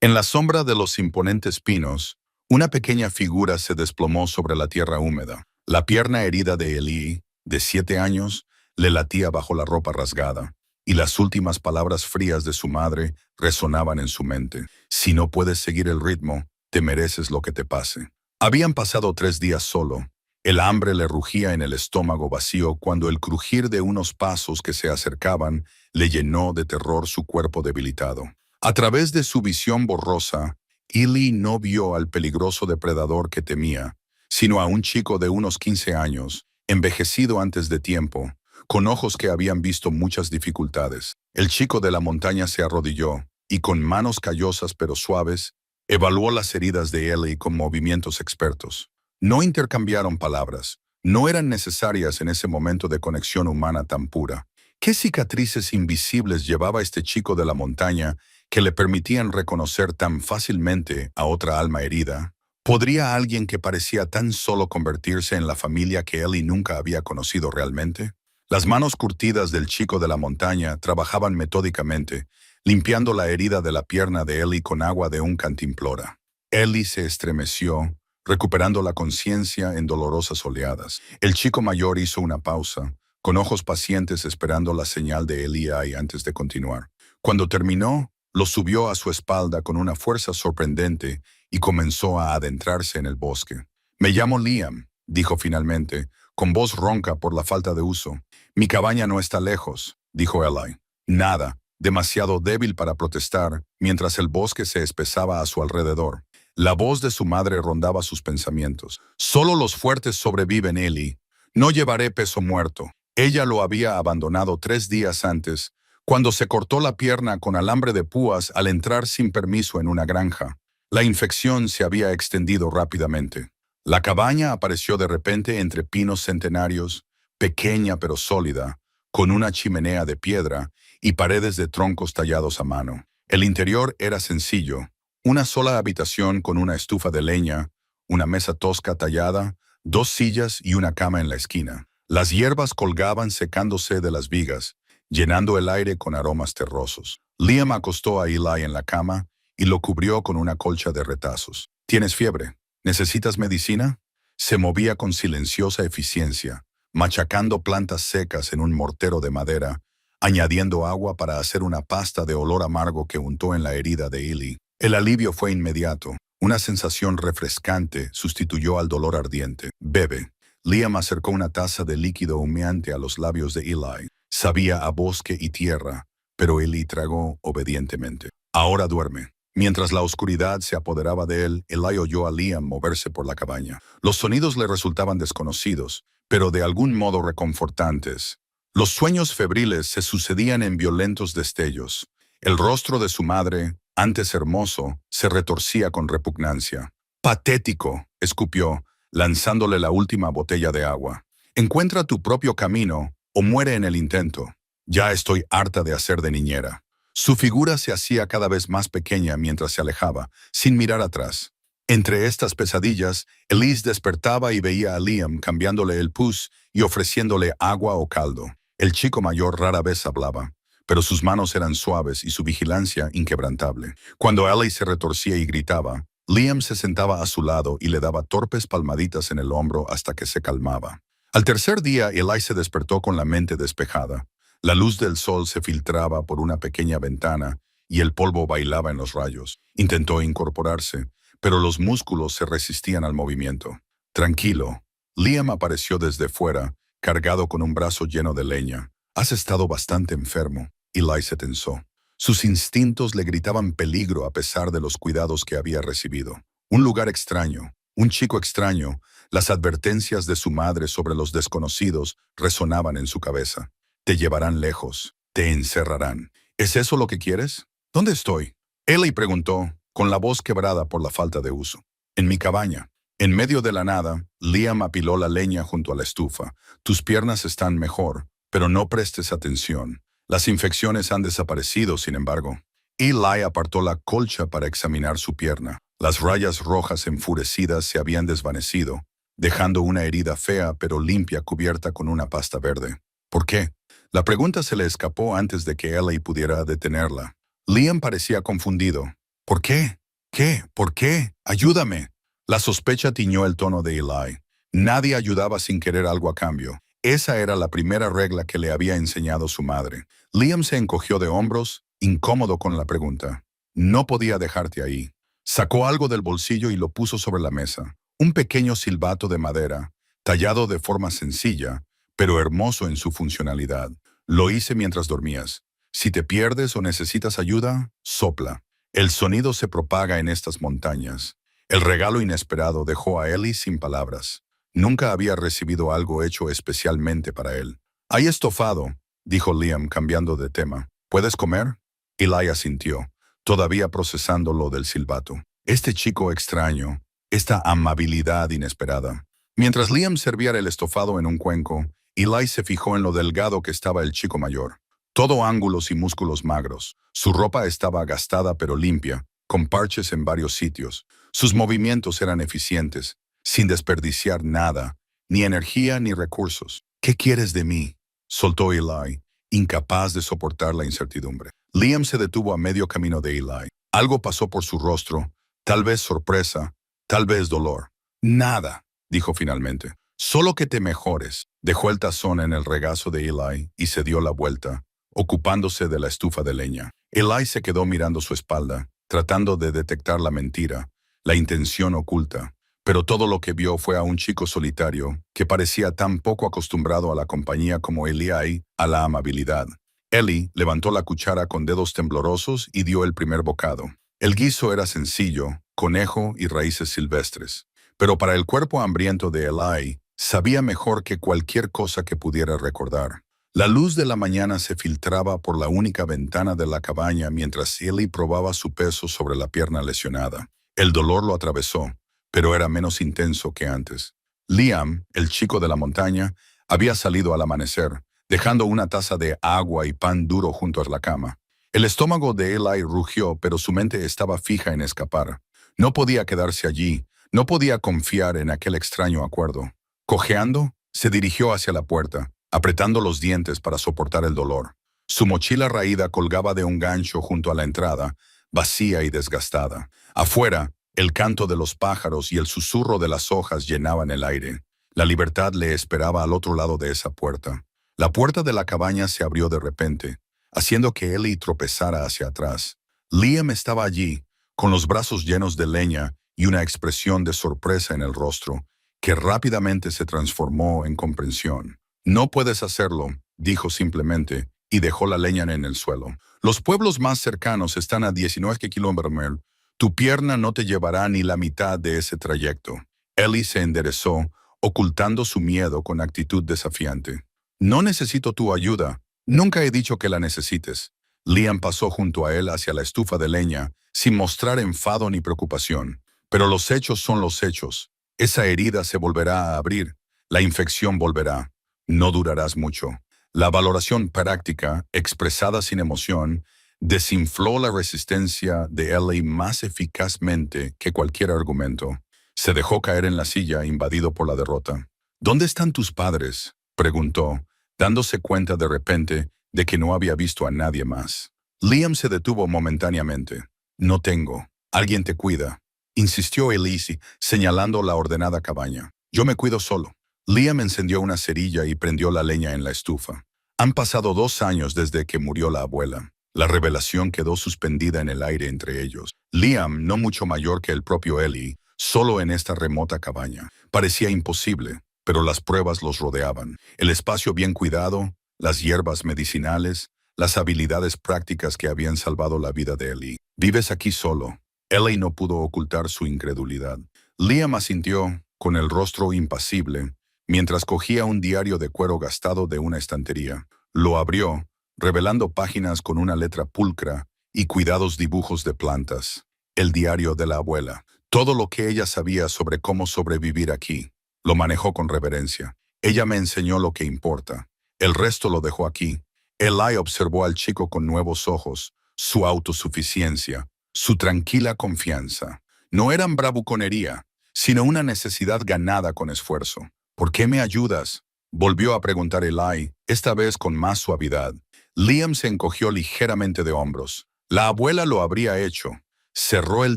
En la sombra de los imponentes pinos, una pequeña figura se desplomó sobre la tierra húmeda. La pierna herida de Ellie, de 7 años, le latía bajo la ropa rasgada, y las últimas palabras frías de su madre resonaban en su mente. Si no puedes seguir el ritmo, te mereces lo que te pase. Habían pasado 3 días solo. El hambre le rugía en el estómago vacío cuando el crujir de unos pasos que se acercaban le llenó de terror su cuerpo debilitado. A través de su visión borrosa, Ellie no vio al peligroso depredador que temía, sino a un chico de unos 15 años, envejecido antes de tiempo, con ojos que habían visto muchas dificultades. El chico de la montaña se arrodilló y con manos callosas pero suaves, evaluó las heridas de Ellie con movimientos expertos. No intercambiaron palabras. No eran necesarias en ese momento de conexión humana tan pura. ¿Qué cicatrices invisibles llevaba este chico de la montaña que le permitían reconocer tan fácilmente a otra alma herida? ¿Podría alguien que parecía tan solo convertirse en la familia que Ellie nunca había conocido realmente? Las manos curtidas del chico de la montaña trabajaban metódicamente, limpiando la herida de la pierna de Ellie con agua de un cantimplora. Ellie se estremeció, recuperando la conciencia en dolorosas oleadas. El chico mayor hizo una pausa, con ojos pacientes esperando la señal de Ellie antes de continuar. Cuando terminó, lo subió a su espalda con una fuerza sorprendente y comenzó a adentrarse en el bosque. «Me llamo Liam», dijo finalmente, con voz ronca por la falta de uso. «Mi cabaña no está lejos», dijo Ellie. Nada, demasiado débil para protestar, mientras el bosque se espesaba a su alrededor. La voz de su madre rondaba sus pensamientos. «Solo los fuertes sobreviven, Ellie. No llevaré peso muerto». Ella lo había abandonado 3 días antes, cuando se cortó la pierna con alambre de púas al entrar sin permiso en una granja. La infección se había extendido rápidamente. La cabaña apareció de repente entre pinos centenarios, pequeña pero sólida, con una chimenea de piedra y paredes de troncos tallados a mano. El interior era sencillo, una sola habitación con una estufa de leña, una mesa tosca tallada, 2 sillas y una cama en la esquina. Las hierbas colgaban secándose de las vigas, llenando el aire con aromas terrosos. Liam acostó a Eli en la cama y lo cubrió con una colcha de retazos. «¿Tienes fiebre? ¿Necesitas medicina?». Se movía con silenciosa eficiencia, machacando plantas secas en un mortero de madera, añadiendo agua para hacer una pasta de olor amargo que untó en la herida de Eli. El alivio fue inmediato. Una sensación refrescante sustituyó al dolor ardiente. «Bebe». Liam acercó una taza de líquido humeante a los labios de Eli. Sabía a bosque y tierra, pero Eli tragó obedientemente. «Ahora duerme». Mientras la oscuridad se apoderaba de él, Eli oyó a Liam moverse por la cabaña. Los sonidos le resultaban desconocidos, pero de algún modo reconfortantes. Los sueños febriles se sucedían en violentos destellos. El rostro de su madre, antes hermoso, se retorcía con repugnancia. «Patético», escupió, lanzándole la última botella de agua. «Encuentra tu propio camino o muere en el intento. Ya estoy harta de hacer de niñera». Su figura se hacía cada vez más pequeña mientras se alejaba, sin mirar atrás. Entre estas pesadillas, Elise despertaba y veía a Liam cambiándole el pus y ofreciéndole agua o caldo. El chico mayor rara vez hablaba, pero sus manos eran suaves y su vigilancia inquebrantable. Cuando Ellie se retorcía y gritaba, Liam se sentaba a su lado y le daba torpes palmaditas en el hombro hasta que se calmaba. Al tercer día, Eli se despertó con la mente despejada. La luz del sol se filtraba por una pequeña ventana y el polvo bailaba en los rayos. Intentó incorporarse, pero los músculos se resistían al movimiento. «Tranquilo». Liam apareció desde fuera, cargado con un brazo lleno de leña. «Has estado bastante enfermo». Eli se tensó. Sus instintos le gritaban peligro a pesar de los cuidados que había recibido. Un lugar extraño, un chico extraño, las advertencias de su madre sobre los desconocidos resonaban en su cabeza. «Te llevarán lejos, te encerrarán». «¿Es eso lo que quieres? ¿Dónde estoy?». Ellie preguntó, con la voz quebrada por la falta de uso. «En mi cabaña». En medio de la nada, Liam apiló la leña junto a la estufa. «Tus piernas están mejor, pero no prestes atención. Las infecciones han desaparecido, sin embargo». Eli apartó la colcha para examinar su pierna. Las rayas rojas enfurecidas se habían desvanecido, dejando una herida fea pero limpia cubierta con una pasta verde. «¿Por qué?». La pregunta se le escapó antes de que Ellie pudiera detenerla. Liam parecía confundido. ¿Por qué? ¿Qué? ¿Por qué? Ayúdame. La sospecha tiñó el tono de Eli. Nadie ayudaba sin querer algo a cambio. Esa era la primera regla que le había enseñado su madre. Liam se encogió de hombros, incómodo con la pregunta. No podía dejarte ahí. Sacó algo del bolsillo y lo puso sobre la mesa. Un pequeño silbato de madera, tallado de forma sencilla, pero hermoso en su funcionalidad. Lo hice mientras dormías. Si te pierdes o necesitas ayuda, sopla. El sonido se propaga en estas montañas. El regalo inesperado dejó a Ellie sin palabras. Nunca había recibido algo hecho especialmente para él. «Hay estofado», dijo Liam cambiando de tema. «¿Puedes comer?» Eli asintió, todavía procesando lo del silbato. Este chico extraño, esta amabilidad inesperada. Mientras Liam servía el estofado en un cuenco, Eli se fijó en lo delgado que estaba el chico mayor. Todo ángulos y músculos magros. Su ropa estaba gastada pero limpia, con parches en varios sitios. Sus movimientos eran eficientes, sin desperdiciar nada, ni energía ni recursos. «¿Qué quieres de mí?», soltó Eli, incapaz de soportar la incertidumbre. Liam se detuvo a medio camino de Eli. Algo pasó por su rostro, tal vez sorpresa, tal vez dolor. «Nada», dijo finalmente. «Solo que te mejores». Dejó el tazón en el regazo de Eli y se dio la vuelta, ocupándose de la estufa de leña. Eli se quedó mirando su espalda, tratando de detectar la mentira, la intención oculta. Pero todo lo que vio fue a un chico solitario, que parecía tan poco acostumbrado a la compañía como Eli a la amabilidad. Ellie levantó la cuchara con dedos temblorosos y dio el primer bocado. El guiso era sencillo, conejo y raíces silvestres. Pero para el cuerpo hambriento de Eli, sabía mejor que cualquier cosa que pudiera recordar. La luz de la mañana se filtraba por la única ventana de la cabaña mientras Ellie probaba su peso sobre la pierna lesionada. El dolor lo atravesó, pero era menos intenso que antes. Liam, el chico de la montaña, había salido al amanecer, dejando una taza de agua y pan duro junto a la cama. El estómago de Eli rugió, pero su mente estaba fija en escapar. No podía quedarse allí, no podía confiar en aquel extraño acuerdo. Cojeando, se dirigió hacia la puerta, apretando los dientes para soportar el dolor. Su mochila raída colgaba de un gancho junto a la entrada, vacía y desgastada. Afuera, el canto de los pájaros y el susurro de las hojas llenaban el aire. La libertad le esperaba al otro lado de esa puerta. La puerta de la cabaña se abrió de repente, haciendo que Ellie tropezara hacia atrás. Liam estaba allí, con los brazos llenos de leña y una expresión de sorpresa en el rostro, que rápidamente se transformó en comprensión. «No puedes hacerlo», dijo simplemente, y dejó la leña en el suelo. «Los pueblos más cercanos están a 19 kilómetros. Tu pierna no te llevará ni la mitad de ese trayecto». Ellie se enderezó, ocultando su miedo con actitud desafiante. «No necesito tu ayuda. Nunca he dicho que la necesites». Liam pasó junto a él hacia la estufa de leña, sin mostrar enfado ni preocupación. «Pero los hechos son los hechos. Esa herida se volverá a abrir. La infección volverá. No durarás mucho». La valoración práctica, expresada sin emoción, desinfló la resistencia de Ellie más eficazmente que cualquier argumento. Se dejó caer en la silla, invadido por la derrota. «¿Dónde están tus padres?», preguntó, dándose cuenta de repente de que no había visto a nadie más. Liam se detuvo momentáneamente. «No tengo. Alguien te cuida», insistió Elise, señalando la ordenada cabaña. «Yo me cuido solo». Liam encendió una cerilla y prendió la leña en la estufa. Han pasado 2 años desde que murió la abuela. La revelación quedó suspendida en el aire entre ellos. Liam, no mucho mayor que el propio Ellie, solo en esta remota cabaña. Parecía imposible, pero las pruebas los rodeaban. El espacio bien cuidado, las hierbas medicinales, las habilidades prácticas que habían salvado la vida de Ellie. «Vives aquí solo». Ellie no pudo ocultar su incredulidad. Liam asintió, con el rostro impasible, mientras cogía un diario de cuero gastado de una estantería. Lo abrió, revelando páginas con una letra pulcra y cuidados dibujos de plantas. El diario de la abuela. Todo lo que ella sabía sobre cómo sobrevivir aquí. Lo manejó con reverencia. «Ella me enseñó lo que importa. El resto lo dejó aquí». Eli observó al chico con nuevos ojos, su autosuficiencia, su tranquila confianza. No eran bravuconería, sino una necesidad ganada con esfuerzo. «¿Por qué me ayudas?», volvió a preguntar Eli, esta vez con más suavidad. Liam se encogió ligeramente de hombros. La abuela lo habría hecho. Cerró el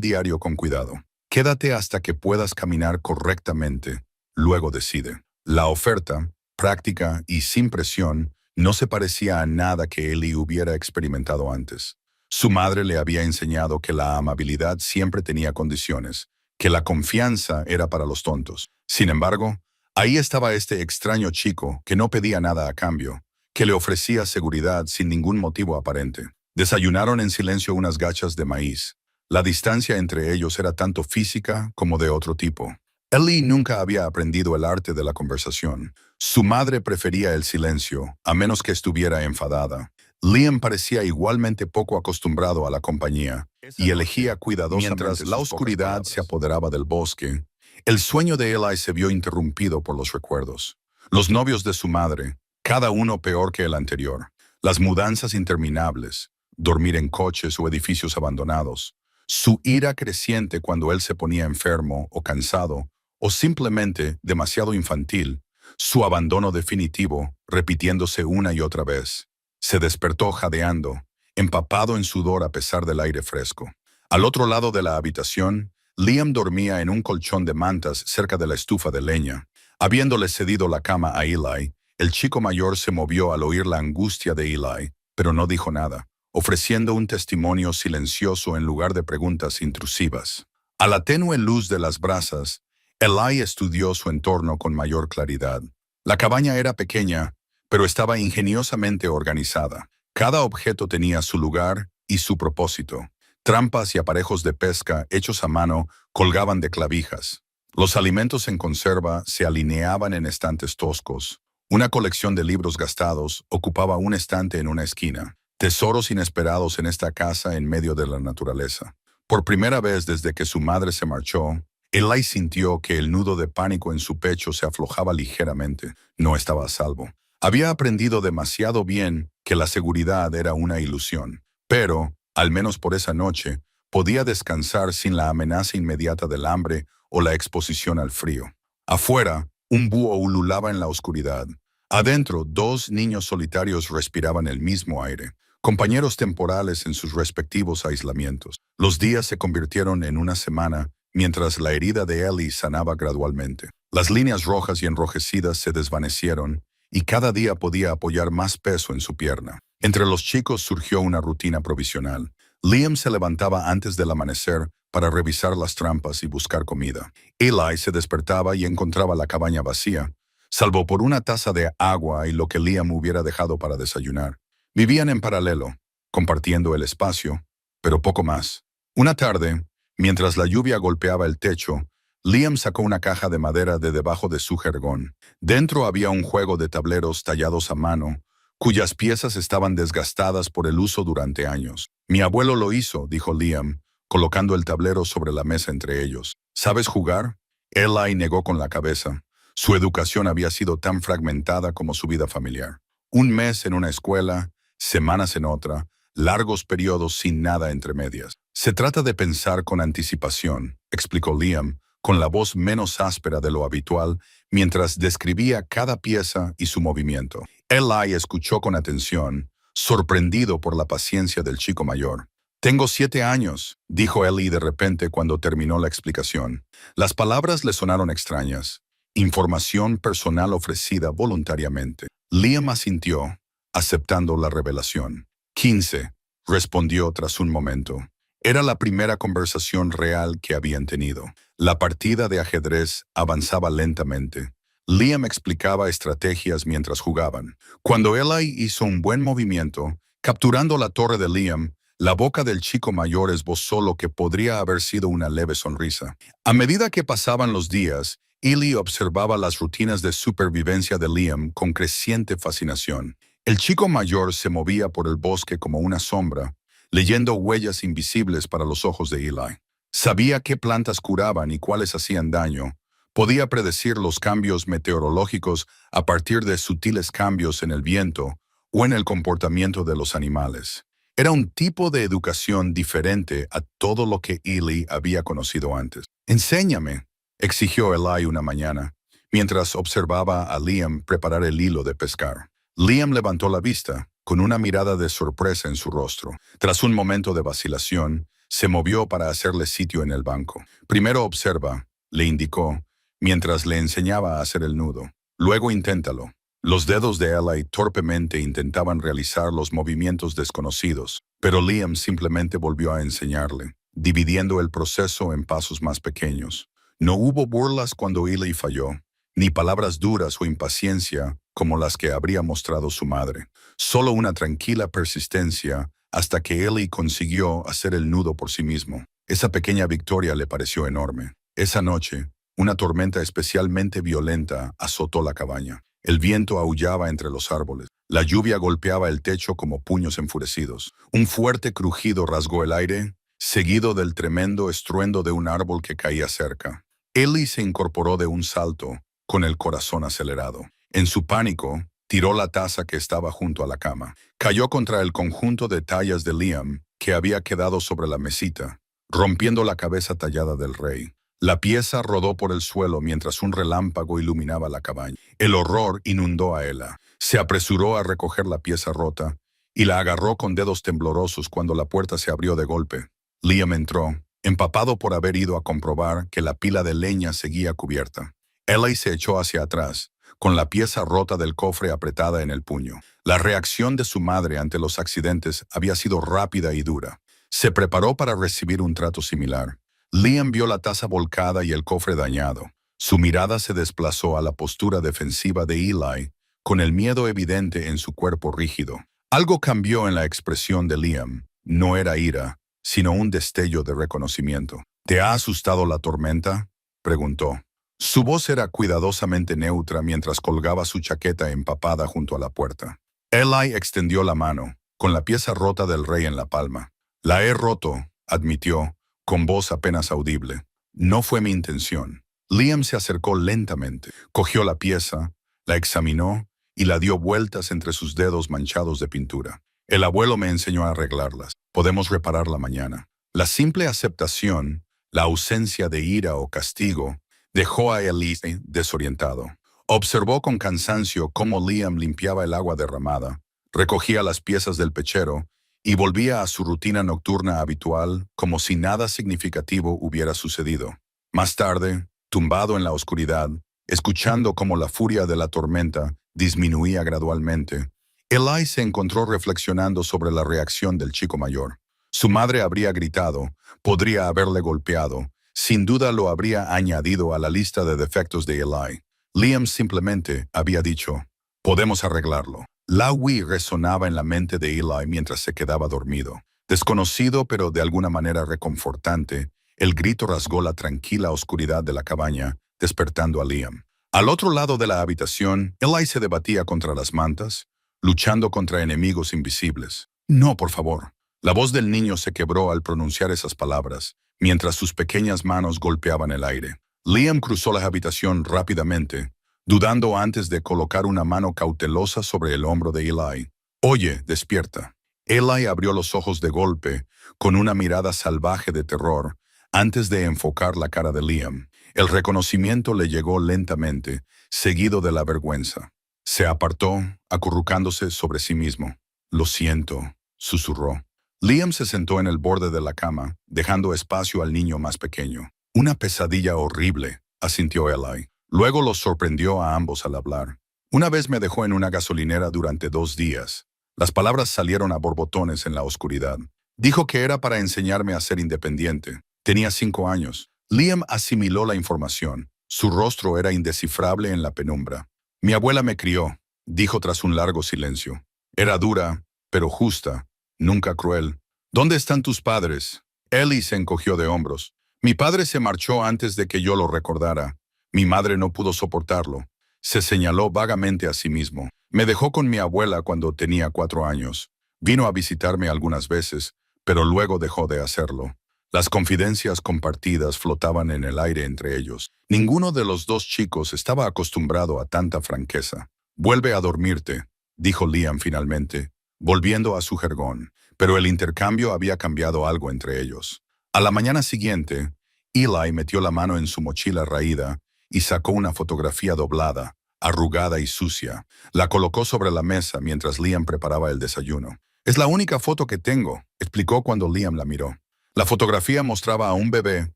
diario con cuidado. Quédate hasta que puedas caminar correctamente. Luego decide. La oferta, práctica y sin presión, no se parecía a nada que Ellie hubiera experimentado antes. Su madre le había enseñado que la amabilidad siempre tenía condiciones, que la confianza era para los tontos. Sin embargo, ahí estaba este extraño chico que no pedía nada a cambio, que le ofrecía seguridad sin ningún motivo aparente. Desayunaron en silencio unas gachas de maíz. La distancia entre ellos era tanto física como de otro tipo. Ellie nunca había aprendido el arte de la conversación. Su madre prefería el silencio, a menos que estuviera enfadada. Liam parecía igualmente poco acostumbrado a la compañía y elegía cuidadosamente. Mientras la oscuridad se apoderaba del bosque, el sueño de Eli se vio interrumpido por los recuerdos. Los novios de su madre, cada uno peor que el anterior. Las mudanzas interminables, dormir en coches o edificios abandonados. Su ira creciente cuando él se ponía enfermo o cansado, o simplemente demasiado infantil. Su abandono definitivo, repitiéndose una y otra vez. Se despertó jadeando, empapado en sudor a pesar del aire fresco. Al otro lado de la habitación, Liam dormía en un colchón de mantas cerca de la estufa de leña. Habiéndole cedido la cama a Eli, el chico mayor se movió al oír la angustia de Eli, pero no dijo nada, ofreciendo un testimonio silencioso en lugar de preguntas intrusivas. A la tenue luz de las brasas, Eli estudió su entorno con mayor claridad. La cabaña era pequeña, pero estaba ingeniosamente organizada. Cada objeto tenía su lugar y su propósito. Trampas y aparejos de pesca hechos a mano colgaban de clavijas. Los alimentos en conserva se alineaban en estantes toscos. Una colección de libros gastados ocupaba un estante en una esquina. Tesoros inesperados en esta casa en medio de la naturaleza. Por primera vez desde que su madre se marchó, Eli sintió que el nudo de pánico en su pecho se aflojaba ligeramente. No estaba a salvo. Había aprendido demasiado bien que la seguridad era una ilusión, pero, al menos por esa noche, podía descansar sin la amenaza inmediata del hambre o la exposición al frío. Afuera, un búho ululaba en la oscuridad. Adentro, dos niños solitarios respiraban el mismo aire, compañeros temporales en sus respectivos aislamientos. Los días se convirtieron en una semana, mientras la herida de Ellie sanaba gradualmente. Las líneas rojas y enrojecidas se desvanecieron, y cada día podía apoyar más peso en su pierna. Entre los chicos surgió una rutina provisional. Liam se levantaba antes del amanecer para revisar las trampas y buscar comida. Eli se despertaba y encontraba la cabaña vacía, salvo por una taza de agua y lo que Liam hubiera dejado para desayunar. Vivían en paralelo, compartiendo el espacio, pero poco más. Una tarde, mientras la lluvia golpeaba el techo, Liam sacó una caja de madera de debajo de su jergón. Dentro había un juego de tableros tallados a mano, cuyas piezas estaban desgastadas por el uso durante años. «Mi abuelo lo hizo», dijo Liam, colocando el tablero sobre la mesa entre ellos. «¿Sabes jugar?» Eli negó con la cabeza. Su educación había sido tan fragmentada como su vida familiar. Un mes en una escuela, semanas en otra, largos periodos sin nada entre medias. «Se trata de pensar con anticipación», explicó Liam, con la voz menos áspera de lo habitual, mientras describía cada pieza y su movimiento. Eli escuchó con atención, sorprendido por la paciencia del chico mayor. «Tengo 7 años», dijo Eli de repente cuando terminó la explicación. Las palabras le sonaron extrañas. Información personal ofrecida voluntariamente. Liam asintió, aceptando la revelación. 15, respondió tras un momento. Era la primera conversación real que habían tenido. La partida de ajedrez avanzaba lentamente. Liam explicaba estrategias mientras jugaban. Cuando Eli hizo un buen movimiento, capturando la torre de Liam, la boca del chico mayor esbozó lo que podría haber sido una leve sonrisa. A medida que pasaban los días, Eli observaba las rutinas de supervivencia de Liam con creciente fascinación. El chico mayor se movía por el bosque como una sombra, leyendo huellas invisibles para los ojos de Eli. Sabía qué plantas curaban y cuáles hacían daño. Podía predecir los cambios meteorológicos a partir de sutiles cambios en el viento o en el comportamiento de los animales. Era un tipo de educación diferente a todo lo que Eli había conocido antes. «Enséñame», exigió Eli una mañana, mientras observaba a Liam preparar el hilo de pescar. Liam levantó la vista, con una mirada de sorpresa en su rostro. Tras un momento de vacilación, Se movió para hacerle sitio en el banco. Primero observa, le indicó, mientras le enseñaba a hacer el nudo. Luego inténtalo. Los dedos de Eli torpemente intentaban realizar los movimientos desconocidos, pero Liam simplemente volvió a enseñarle, dividiendo el proceso en pasos más pequeños. No hubo burlas cuando Eli falló, ni palabras duras o impaciencia como las que habría mostrado su madre. Solo una tranquila persistencia hasta que Eli consiguió hacer el nudo por sí mismo. Esa pequeña victoria le pareció enorme. Esa noche, una tormenta especialmente violenta azotó la cabaña. El viento aullaba entre los árboles. La lluvia golpeaba el techo como puños enfurecidos. Un fuerte crujido rasgó el aire, seguido del tremendo estruendo de un árbol que caía cerca. Eli se incorporó de un salto, con el corazón acelerado. En su pánico, tiró la taza que estaba junto a la cama. Cayó contra el conjunto de tallas de Liam que había quedado sobre la mesita, rompiendo la cabeza tallada del rey. La pieza rodó por el suelo mientras un relámpago iluminaba la cabaña. El horror inundó a Ella. Se apresuró a recoger la pieza rota y la agarró con dedos temblorosos cuando la puerta se abrió de golpe. Liam entró, empapado por haber ido a comprobar que la pila de leña seguía cubierta. Ellie se echó hacia atrás, con la pieza rota del cofre apretada en el puño. La reacción de su madre ante los accidentes había sido rápida y dura. Se preparó para recibir un trato similar. Liam vio la taza volcada y el cofre dañado. Su mirada se desplazó a la postura defensiva de Eli, con el miedo evidente en su cuerpo rígido. Algo cambió en la expresión de Liam. No era ira, sino un destello de reconocimiento. ¿Te ha asustado la tormenta?, preguntó. Su voz era cuidadosamente neutra mientras colgaba su chaqueta empapada junto a la puerta. Eli extendió la mano, con la pieza rota del rey en la palma. La he roto, admitió, con voz apenas audible. No fue mi intención. Liam se acercó lentamente, cogió la pieza, la examinó y la dio vueltas entre sus dedos manchados de pintura. El abuelo me enseñó a arreglarlas. Podemos repararla mañana. La simple aceptación, la ausencia de ira o castigo, dejó a Eli desorientado. Observó con cansancio cómo Liam limpiaba el agua derramada, recogía las piezas del pechero y volvía a su rutina nocturna habitual como si nada significativo hubiera sucedido. Más tarde, tumbado en la oscuridad, escuchando cómo la furia de la tormenta disminuía gradualmente, Eli se encontró reflexionando sobre la reacción del chico mayor. Su madre habría gritado, podría haberle golpeado, sin duda lo habría añadido a la lista de defectos de Eli. Liam simplemente había dicho, podemos arreglarlo. La Wii resonaba en la mente de Eli mientras se quedaba dormido. Desconocido pero de alguna manera reconfortante, el grito rasgó la tranquila oscuridad de la cabaña, despertando a Liam. Al otro lado de la habitación, Eli se debatía contra las mantas, luchando contra enemigos invisibles. No, por favor. La voz del niño se quebró al pronunciar esas palabras, mientras sus pequeñas manos golpeaban el aire. Liam cruzó la habitación rápidamente, dudando antes de colocar una mano cautelosa sobre el hombro de Eli. Oye, despierta. Eli abrió los ojos de golpe, con una mirada salvaje de terror, antes de enfocar la cara de Liam. El reconocimiento le llegó lentamente, seguido de la vergüenza. Se apartó, acurrucándose sobre sí mismo. Lo siento, susurró. Liam se sentó en el borde de la cama, dejando espacio al niño más pequeño. Una pesadilla horrible, asintió Eli. Luego los sorprendió a ambos al hablar. Una vez me dejó en una gasolinera durante 2 días. Las palabras salieron a borbotones en la oscuridad. Dijo que era para enseñarme a ser independiente. Tenía 5 años. Liam asimiló la información. Su rostro era indescifrable en la penumbra. Mi abuela me crió, dijo tras un largo silencio. Era dura, pero justa, nunca cruel. ¿Dónde están tus padres? Eli se encogió de hombros. Mi padre se marchó antes de que yo lo recordara. Mi madre no pudo soportarlo. Se señaló vagamente a sí mismo. Me dejó con mi abuela cuando tenía 4 años. Vino a visitarme algunas veces, pero luego dejó de hacerlo. Las confidencias compartidas flotaban en el aire entre ellos. Ninguno de los 2 chicos estaba acostumbrado a tanta franqueza. Vuelve a dormirte, dijo Liam finalmente, volviendo a su jergón. Pero el intercambio había cambiado algo entre ellos. A la mañana siguiente, Eli metió la mano en su mochila raída y sacó una fotografía doblada, arrugada y sucia. La colocó sobre la mesa mientras Liam preparaba el desayuno. Es la única foto que tengo, explicó cuando Liam la miró. La fotografía mostraba a un bebé,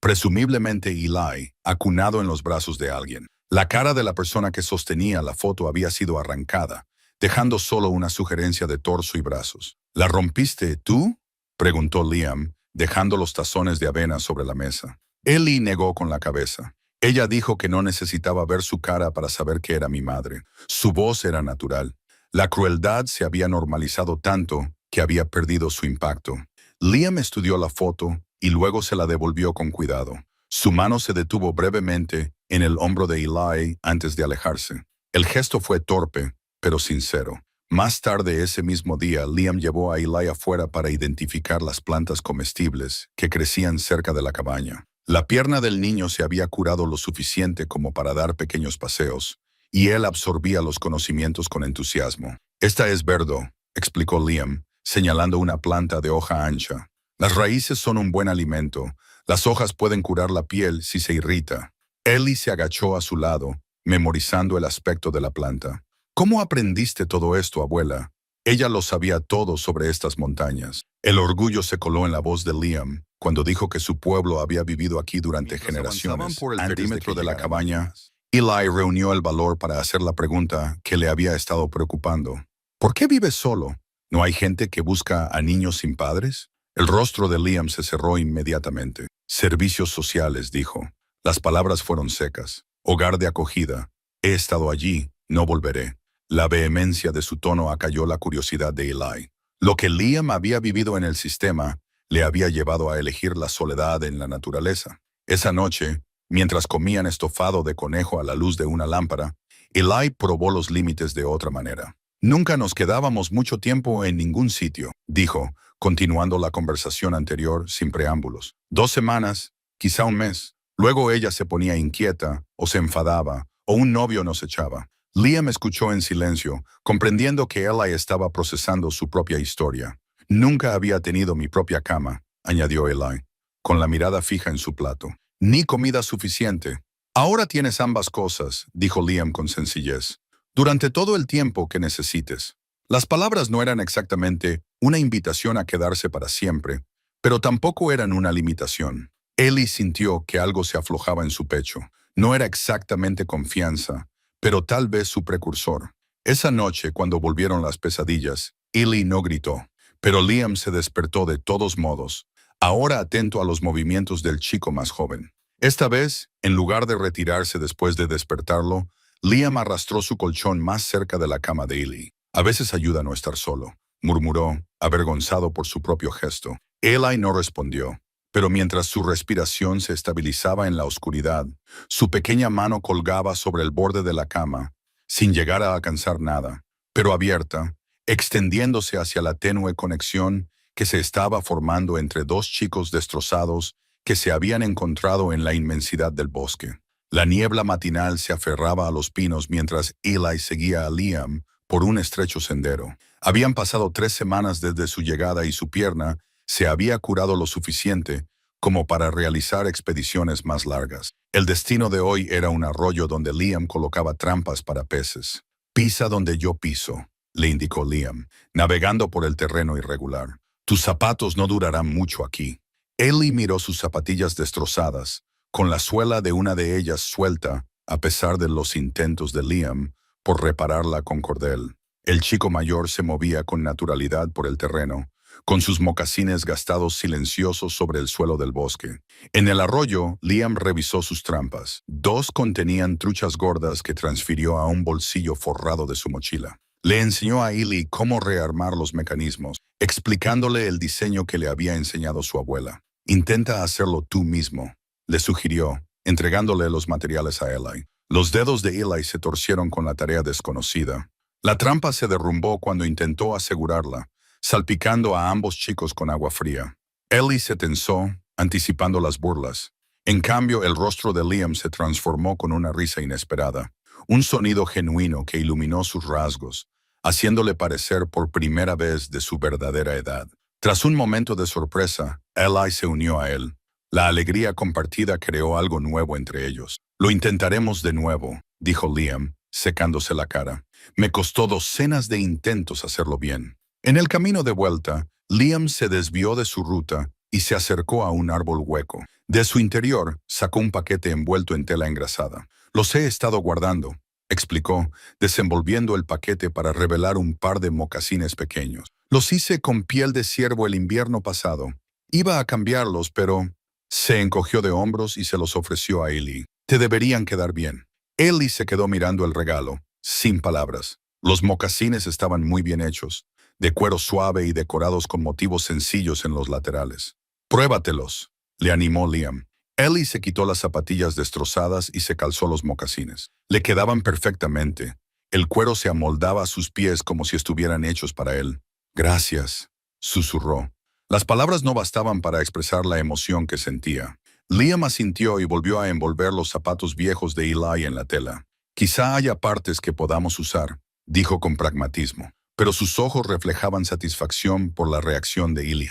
presumiblemente Eli, acunado en los brazos de alguien. La cara de la persona que sostenía la foto había sido arrancada, dejando solo una sugerencia de torso y brazos. ¿La rompiste tú?, preguntó Liam, dejando los tazones de avena sobre la mesa. Eli negó con la cabeza. Ella dijo que no necesitaba ver su cara para saber que era mi madre. Su voz era natural. La crueldad se había normalizado tanto que había perdido su impacto. Liam estudió la foto y luego se la devolvió con cuidado. Su mano se detuvo brevemente en el hombro de Eli antes de alejarse. El gesto fue torpe, pero sincero. Más tarde ese mismo día, Liam llevó a Eli afuera para identificar las plantas comestibles que crecían cerca de la cabaña. La pierna del niño se había curado lo suficiente como para dar pequeños paseos, y él absorbía los conocimientos con entusiasmo. «Esta es verdo», explicó Liam, señalando una planta de hoja ancha. «Las raíces son un buen alimento. Las hojas pueden curar la piel si se irrita». Eli se agachó a su lado, memorizando el aspecto de la planta. «¿Cómo aprendiste todo esto, abuela?» Ella lo sabía todo sobre estas montañas. El orgullo se coló en la voz de Liam cuando dijo que su pueblo había vivido aquí durante generaciones. Por el perímetro de la cabaña, Eli reunió el valor para hacer la pregunta que le había estado preocupando. «¿Por qué vives solo? ¿No hay gente que busca a niños sin padres?» El rostro de Liam se cerró inmediatamente. «Servicios sociales», dijo. Las palabras fueron secas. «Hogar de acogida. He estado allí, no volveré». La vehemencia de su tono acalló la curiosidad de Eli. Lo que Liam había vivido en el sistema le había llevado a elegir la soledad en la naturaleza. Esa noche, mientras comían estofado de conejo a la luz de una lámpara, Eli probó los límites de otra manera. «Nunca nos quedábamos mucho tiempo en ningún sitio», dijo, continuando la conversación anterior sin preámbulos. 2 semanas, quizá un mes. Luego ella se ponía inquieta, o se enfadaba, o un novio nos echaba. Liam escuchó en silencio, comprendiendo que Eli estaba procesando su propia historia. «Nunca había tenido mi propia cama», añadió Eli, con la mirada fija en su plato. «Ni comida suficiente». «Ahora tienes ambas cosas», dijo Liam con sencillez. «Durante todo el tiempo que necesites». Las palabras no eran exactamente una invitación a quedarse para siempre, pero tampoco eran una limitación. Eli sintió que algo se aflojaba en su pecho. No era exactamente confianza, pero tal vez su precursor. Esa noche, cuando volvieron las pesadillas, Eli no gritó, pero Liam se despertó de todos modos, ahora atento a los movimientos del chico más joven. Esta vez, en lugar de retirarse después de despertarlo, Liam arrastró su colchón más cerca de la cama de Eli. «A veces ayuda a no estar solo», murmuró, avergonzado por su propio gesto. Eli no respondió, pero mientras su respiración se estabilizaba en la oscuridad, su pequeña mano colgaba sobre el borde de la cama, sin llegar a alcanzar nada, pero abierta, extendiéndose hacia la tenue conexión que se estaba formando entre 2 chicos destrozados que se habían encontrado en la inmensidad del bosque. La niebla matinal se aferraba a los pinos mientras Eli seguía a Liam por un estrecho sendero. Habían pasado 3 semanas desde su llegada y su pierna se había curado lo suficiente como para realizar expediciones más largas. El destino de hoy era un arroyo donde Liam colocaba trampas para peces. «Pisa donde yo piso», le indicó Liam, navegando por el terreno irregular. «Tus zapatos no durarán mucho aquí». Eli miró sus zapatillas destrozadas, con la suela de una de ellas suelta, a pesar de los intentos de Liam por repararla con cordel. El chico mayor se movía con naturalidad por el terreno, con sus mocasines gastados silenciosos sobre el suelo del bosque. En el arroyo, Liam revisó sus trampas. 2 contenían truchas gordas que transfirió a un bolsillo forrado de su mochila. Le enseñó a Eli cómo rearmar los mecanismos, explicándole el diseño que le había enseñado su abuela. «Intenta hacerlo tú mismo», le sugirió, entregándole los materiales a Eli. Los dedos de Eli se torcieron con la tarea desconocida. La trampa se derrumbó cuando intentó asegurarla, salpicando a ambos chicos con agua fría. Eli se tensó, anticipando las burlas. En cambio, el rostro de Liam se transformó con una risa inesperada, un sonido genuino que iluminó sus rasgos, haciéndole parecer por primera vez de su verdadera edad. Tras un momento de sorpresa, Eli se unió a él. La alegría compartida creó algo nuevo entre ellos. «Lo intentaremos de nuevo», dijo Liam, secándose la cara. «Me costó docenas de intentos hacerlo bien». En el camino de vuelta, Liam se desvió de su ruta y se acercó a un árbol hueco. De su interior sacó un paquete envuelto en tela engrasada. «Los he estado guardando», explicó, desenvolviendo el paquete para revelar un par de mocasines pequeños. «Los hice con piel de ciervo el invierno pasado. Iba a cambiarlos, pero...» Se encogió de hombros y se los ofreció a Eli. «Te deberían quedar bien». Eli se quedó mirando el regalo, sin palabras. Los mocasines estaban muy bien hechos, de cuero suave y decorados con motivos sencillos en los laterales. «Pruébatelos», le animó Liam. Eli se quitó las zapatillas destrozadas y se calzó los mocasines. Le quedaban perfectamente. El cuero se amoldaba a sus pies como si estuvieran hechos para él. «Gracias», susurró. Las palabras no bastaban para expresar la emoción que sentía. Liam asintió y volvió a envolver los zapatos viejos de Eli en la tela. «Quizá haya partes que podamos usar», dijo con pragmatismo, pero sus ojos reflejaban satisfacción por la reacción de Eli.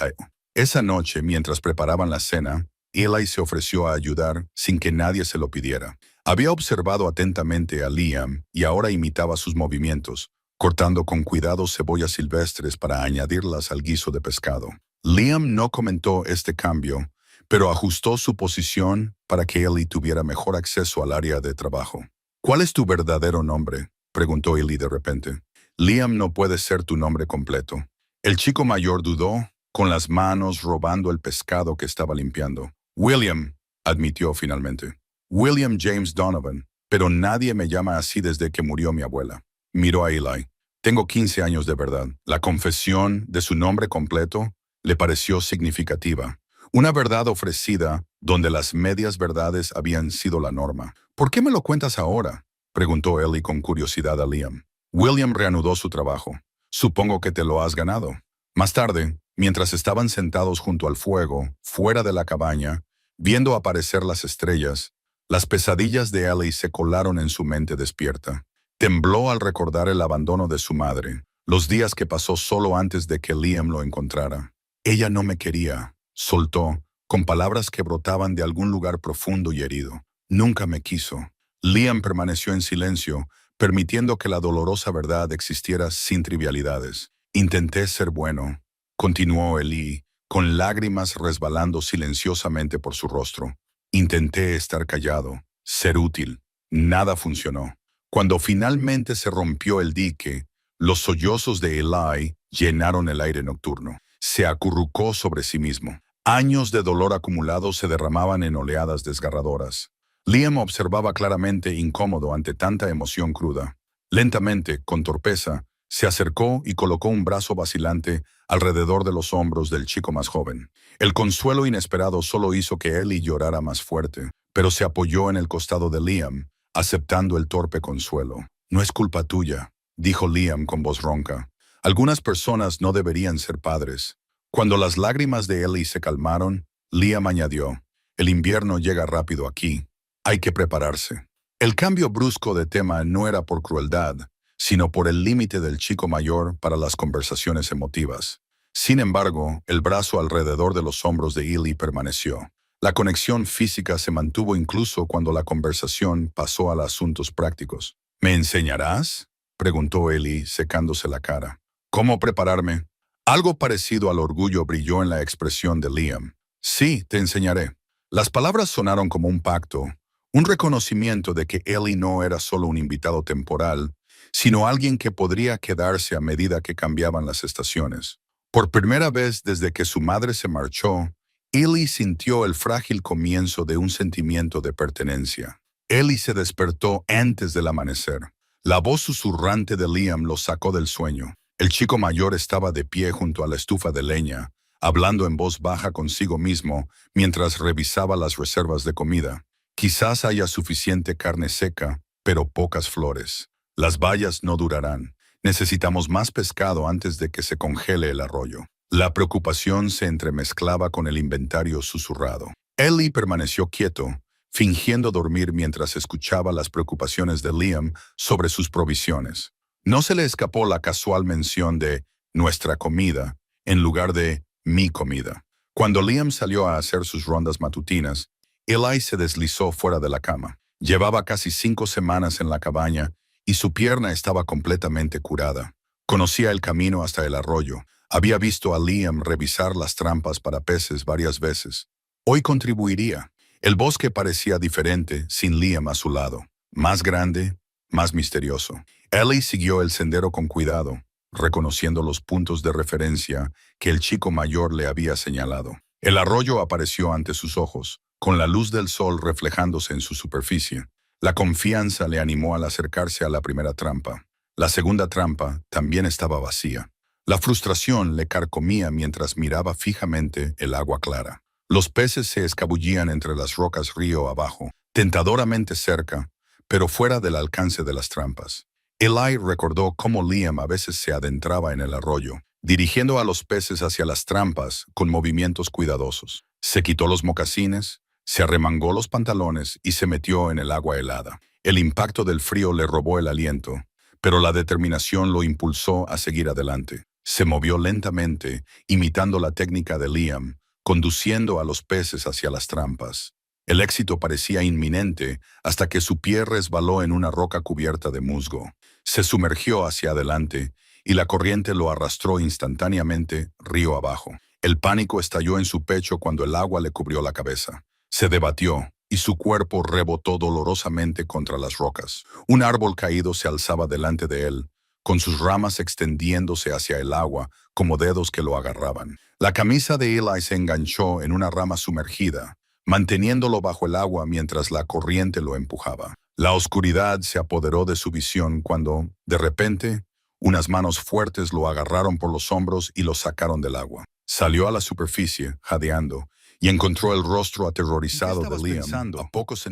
Esa noche, mientras preparaban la cena, Eli se ofreció a ayudar sin que nadie se lo pidiera. Había observado atentamente a Liam y ahora imitaba sus movimientos, cortando con cuidado cebollas silvestres para añadirlas al guiso de pescado. Liam no comentó este cambio, pero ajustó su posición para que Eli tuviera mejor acceso al área de trabajo. «¿Cuál es tu verdadero nombre?», preguntó Eli de repente. «Liam no puede ser tu nombre completo». El chico mayor dudó, con las manos robando el pescado que estaba limpiando. «William», admitió finalmente. «William James Donovan, pero nadie me llama así desde que murió mi abuela». Miró a Eli. «Tengo 15 años de verdad». La confesión de su nombre completo le pareció significativa. Una verdad ofrecida donde las medias verdades habían sido la norma. «¿Por qué me lo cuentas ahora?», preguntó Eli con curiosidad a Liam. William reanudó su trabajo. «Supongo que te lo has ganado». Más tarde, mientras estaban sentados junto al fuego, fuera de la cabaña, viendo aparecer las estrellas, las pesadillas de Eli se colaron en su mente despierta. Tembló al recordar el abandono de su madre, los días que pasó solo antes de que Liam lo encontrara. «Ella no me quería», soltó, con palabras que brotaban de algún lugar profundo y herido. «Nunca me quiso». Liam permaneció en silencio, permitiendo que la dolorosa verdad existiera sin trivialidades. «Intenté ser bueno», continuó Eli, con lágrimas resbalando silenciosamente por su rostro. «Intenté estar callado, ser útil. Nada funcionó». Cuando finalmente se rompió el dique, los sollozos de Eli llenaron el aire nocturno. Se acurrucó sobre sí mismo. Años de dolor acumulado se derramaban en oleadas desgarradoras. Liam observaba claramente incómodo ante tanta emoción cruda. Lentamente, con torpeza, se acercó y colocó un brazo vacilante alrededor de los hombros del chico más joven. El consuelo inesperado solo hizo que Eli llorara más fuerte, pero se apoyó en el costado de Liam, aceptando el torpe consuelo. «No es culpa tuya», dijo Liam con voz ronca. «Algunas personas no deberían ser padres». Cuando las lágrimas de Eli se calmaron, Liam añadió: «El invierno llega rápido aquí. Hay que prepararse». El cambio brusco de tema no era por crueldad, sino por el límite del chico mayor para las conversaciones emotivas. Sin embargo, el brazo alrededor de los hombros de Eli permaneció. La conexión física se mantuvo incluso cuando la conversación pasó a asuntos prácticos. «¿Me enseñarás?», preguntó Eli, secándose la cara. «¿Cómo prepararme?». Algo parecido al orgullo brilló en la expresión de Liam. «Sí, te enseñaré». Las palabras sonaron como un pacto, un reconocimiento de que Eli no era solo un invitado temporal, sino alguien que podría quedarse a medida que cambiaban las estaciones. Por primera vez desde que su madre se marchó, Eli sintió el frágil comienzo de un sentimiento de pertenencia. Eli se despertó antes del amanecer. La voz susurrante de Liam lo sacó del sueño. El chico mayor estaba de pie junto a la estufa de leña, hablando en voz baja consigo mismo mientras revisaba las reservas de comida. «Quizás haya suficiente carne seca, pero pocas flores. Las bayas no durarán. Necesitamos más pescado antes de que se congele el arroyo». La preocupación se entremezclaba con el inventario susurrado. Eli permaneció quieto, fingiendo dormir mientras escuchaba las preocupaciones de Liam sobre sus provisiones. No se le escapó la casual mención de «nuestra comida» en lugar de «mi comida». Cuando Liam salió a hacer sus rondas matutinas, Eli se deslizó fuera de la cama. Llevaba casi 5 semanas en la cabaña y su pierna estaba completamente curada. Conocía el camino hasta el arroyo. Había visto a Liam revisar las trampas para peces varias veces. Hoy contribuiría. El bosque parecía diferente sin Liam a su lado. Más grande, más misterioso. Ellie siguió el sendero con cuidado, reconociendo los puntos de referencia que el chico mayor le había señalado. El arroyo apareció ante sus ojos, con la luz del sol reflejándose en su superficie. La confianza le animó al acercarse a la primera trampa. La segunda trampa también estaba vacía. La frustración le carcomía mientras miraba fijamente el agua clara. Los peces se escabullían entre las rocas río abajo, tentadoramente cerca, pero fuera del alcance de las trampas. Eli recordó cómo Liam a veces se adentraba en el arroyo, dirigiendo a los peces hacia las trampas con movimientos cuidadosos. Se quitó los mocasines, se arremangó los pantalones y se metió en el agua helada. El impacto del frío le robó el aliento, pero la determinación lo impulsó a seguir adelante. Se movió lentamente, imitando la técnica de Liam, conduciendo a los peces hacia las trampas. El éxito parecía inminente hasta que su pie resbaló en una roca cubierta de musgo. Se sumergió hacia adelante y la corriente lo arrastró instantáneamente río abajo. El pánico estalló en su pecho cuando el agua le cubrió la cabeza. Se debatió y su cuerpo rebotó dolorosamente contra las rocas. Un árbol caído se alzaba delante de él, con sus ramas extendiéndose hacia el agua como dedos que lo agarraban. La camisa de Eli se enganchó en una rama sumergida, manteniéndolo bajo el agua mientras la corriente lo empujaba. La oscuridad se apoderó de su visión cuando, de repente, unas manos fuertes lo agarraron por los hombros y lo sacaron del agua. Salió a la superficie, jadeando, y encontró el rostro aterrorizado de Liam.